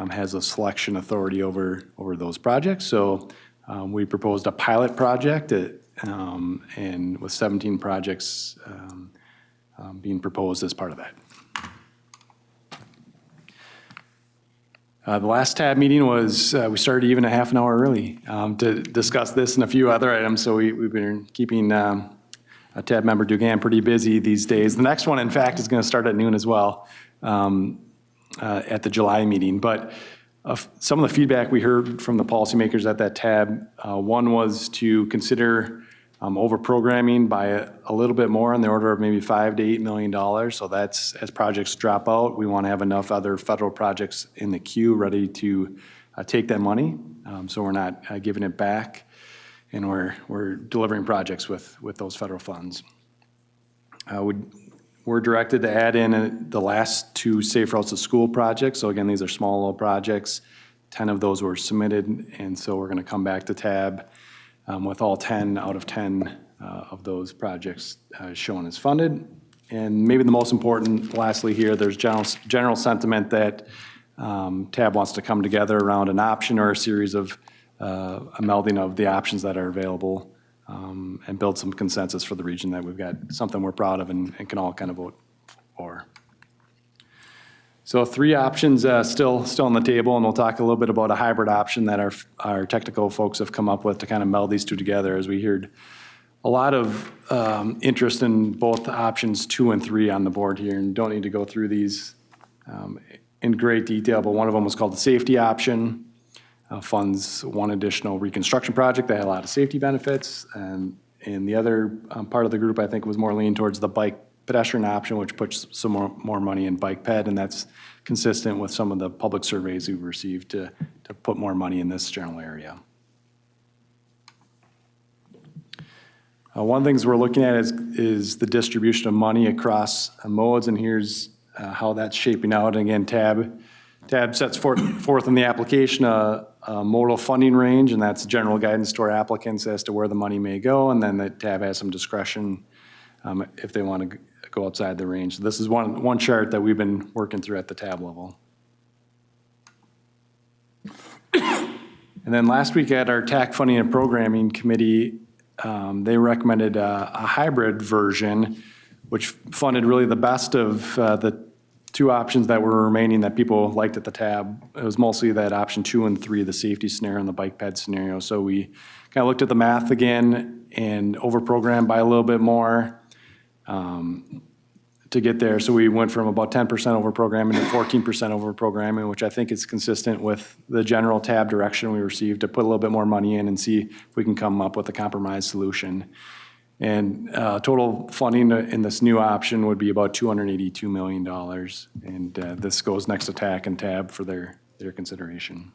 has a selection authority over those projects. So we proposed a pilot project and with 17 projects being proposed as part of that. The last TAB meeting was, we started even a half an hour early to discuss this and a few other items. So we've been keeping TAB member Dugan pretty busy these days. The next one, in fact, is going to start at noon as well at the July meeting. But some of the feedback we heard from the policymakers at that TAB, one was to consider over-programming by a little bit more in the order of maybe $5 to $8 million. So that's, as projects drop out, we want to have enough other federal projects in the queue ready to take that money. So we're not giving it back, and we're delivering projects with those federal funds. We're directed to add in the last 2 Safe Routes to School projects. So again, these are small little projects. 10 of those were submitted, and so we're going to come back to TAB with all 10 out of 10 of those projects shown as funded. And maybe the most important, lastly here, there's general sentiment that TAB wants to come together around an option or a series of a melding of the options that are available and build some consensus for the region that we've got something we're proud of and can all kind of vote for. So 3 options still on the table, and we'll talk a little bit about a hybrid option that our technical folks have come up with to kind of meld these 2 together, as we heard a lot of interest in both options 2 and 3 on the board here, and don't need to go through these in great detail, but one of them was called the safety option. Funds one additional reconstruction project that had a lot of safety benefits, and the other part of the group, I think, was more lean towards the bike pedestrian option, which puts some more money in bike ped, and that's consistent with some of the public surveys we've received to put more money in this general area. One of the things we're looking at is the distribution of money across modes, and here's how that's shaping out. And again, TAB sets forth in the application a modal funding range, and that's general guidance to our applicants as to where the money may go, and then the TAB has some discretion if they want to go outside the range. So this is one chart that we've been working through at the TAB level. And then last week at our TAC Funding and Programming Committee, they recommended a hybrid version, which funded really the best of the 2 options that were remaining that people liked at the TAB. It was mostly that option 2 and 3, the safety scenario and the bike ped scenario. So we kind of looked at the math again and over-programmed by a little bit more to get there. So we went from about 10% over-programming to 14% over-programming, which I think is consistent with the general TAB direction we received to put a little bit more money in and see if we can come up with a compromise solution. And total funding in this new option would be about $282 million. And this goes next to TAC and TAB for their consideration.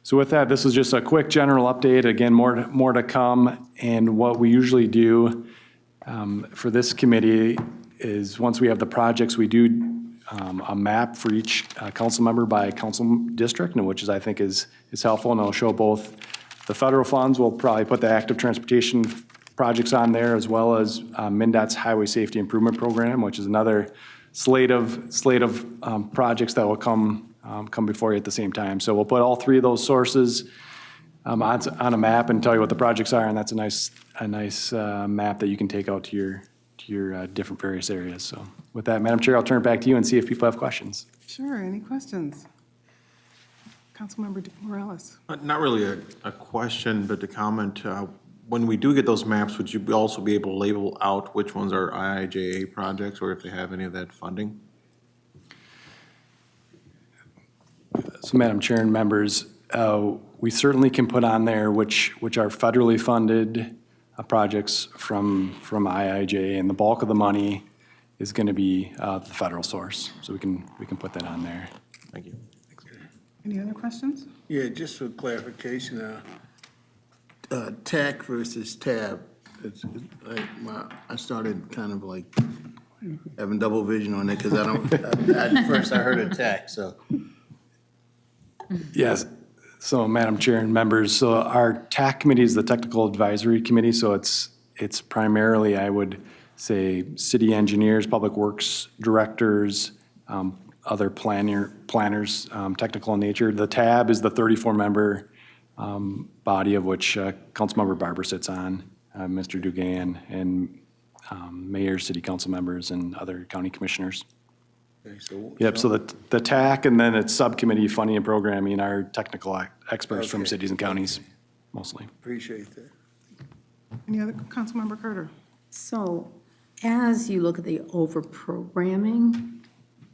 So with that, this is just a quick general update. Again, more to come. And what we usually do for this committee is once we have the projects, we do a map for each council member by council district, and which I think is helpful, and it'll show both the federal funds. We'll probably put the active transportation projects on there, as well as MnDOT's Highway Safety Improvement Program, which is another slate of projects that will come before you at the same time. So we'll put all 3 of those sources on a map and tell you what the projects are, and that's a nice map that you can take out to your different various areas. So with that, Madam Chair, I'll turn it back to you and see if people have questions. Sure, any questions? Councilmember Morales. Not really a question, but to comment. When we do get those maps, would you also be able to label out which ones are IIJA projects or if they have any of that funding? So Madam Chair and members, we certainly can put on there which are federally funded projects from IIJA, and the bulk of the money is going to be the federal source. So we can put that on there. Thank you. Any other questions? Yeah, just for clarification, TAC versus TAB. I started kind of like having double vision on it because at first I heard of TAC, so. Yes. So Madam Chair and members, so our TAC committee is the Technical Advisory Committee, so it's primarily, I would say, city engineers, public works directors, other planners, technical in nature. The TAB is the 34-member body of which Councilmember Barber sits on, Mr. Dugan, and mayor, city council members, and other county commissioners. Okay, so. Yep, so the TAC, and then it's subcommittee funding and programming are technical experts from Okay. cities and counties, mostly. Appreciate that. Any other, Councilmember Carter? So as you look at the overprogramming,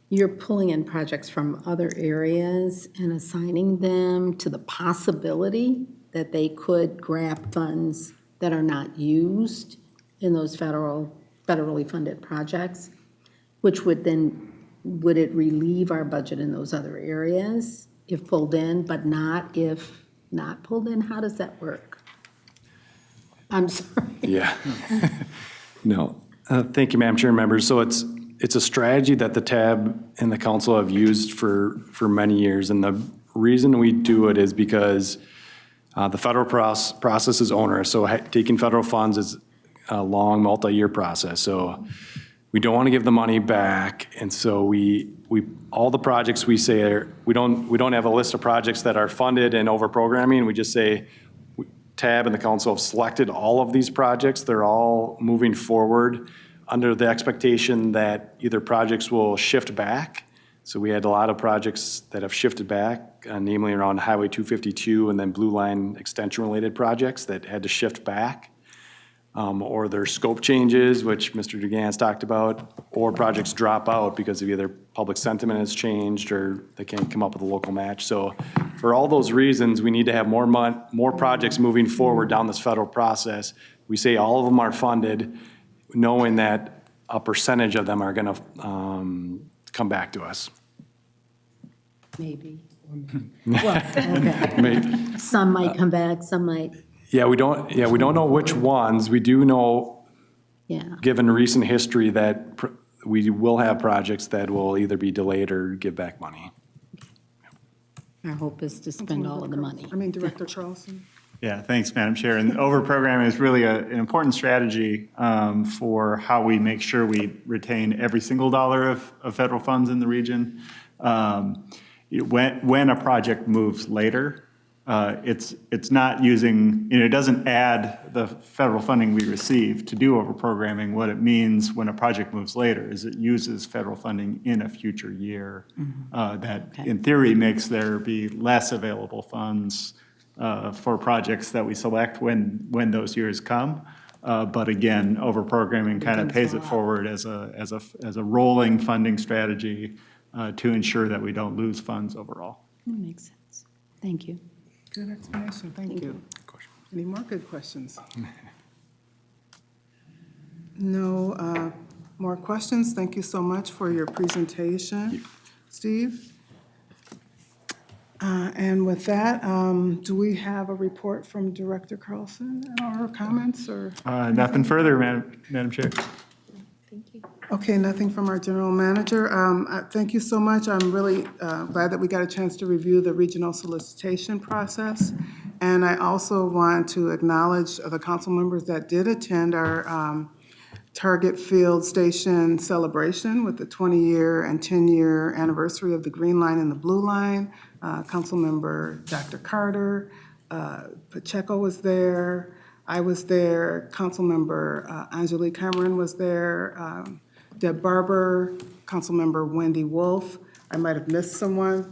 you're pulling in projects from other areas and assigning them to the possibility that they could grab funds that are not used in those federally funded projects, which would then, would it relieve our budget in those other areas if pulled in, but not if not pulled in? How does that work? I'm sorry. Yeah. No, thank you, Madam Chair and members. So it's a strategy that the TAB and the council have used for many years. And the reason we do it is because the federal process is onerous. So taking federal funds is a long, multi-year process. So we don't want to give the money back. And so we all the projects we say are, we don't have a list of projects that are funded and over programming. We just say, TAB and the council have selected all of these projects. They're all moving forward under the expectation that either projects will shift back. So we had a lot of projects that have shifted back, namely around Highway 252 and then Blue Line extension-related projects that had to shift back. Or their scope changes, which Mr. Dugan's talked about, or projects drop out because of either public sentiment has changed or they can't come up with a local match. So for all those reasons, we need to have more projects moving forward down this federal process. We say all of them are funded, knowing that a percentage of them are going to come back to us. Maybe. Well, okay. Maybe. Some might come back, some might, Yeah, we don't know which ones. We do know, yeah. given recent history, that we will have projects that will either be delayed or give back money. Our hope is to spend all of the money. Director Charleston. Yeah, thanks, Madam Chair. And overprogramming is really an important strategy for how we make sure we retain every single dollar of federal funds in the region. When a project moves later, it's not using, it doesn't add the federal funding we receive to do overprogramming. What it means when a project moves later is it uses federal funding in a future year that in theory makes there be less available funds for projects that we select when those years come. But again, overprogramming kind of pays it forward as a rolling funding strategy to ensure that we don't lose funds overall. That makes sense. Thank you. Good explanation, thank you. Any more good questions? No more questions. Thank you so much for your presentation, Steve. And with that, do we have a report from Director Carlson or comments or? Nothing further, Madam Chair. Okay, nothing from our general manager. Thank you so much. I'm really glad that we got a chance to review the regional solicitation process. And I also want to acknowledge the council members that did attend our Target Field Station celebration with the 20-year and 10-year anniversary of the Green Line and the Blue Line. Councilmember Dr. Carter, Pacheco was there, I was there, Councilmember Angelique Cameron was there, Deb Barber, Councilmember Wendy Wolf. I might have missed someone.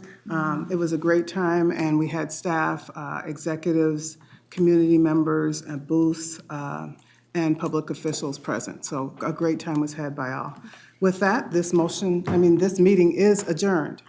It was a great time, and we had staff, executives, community members, and booths, and public officials present. So a great time was had by all. With that, this meeting is adjourned.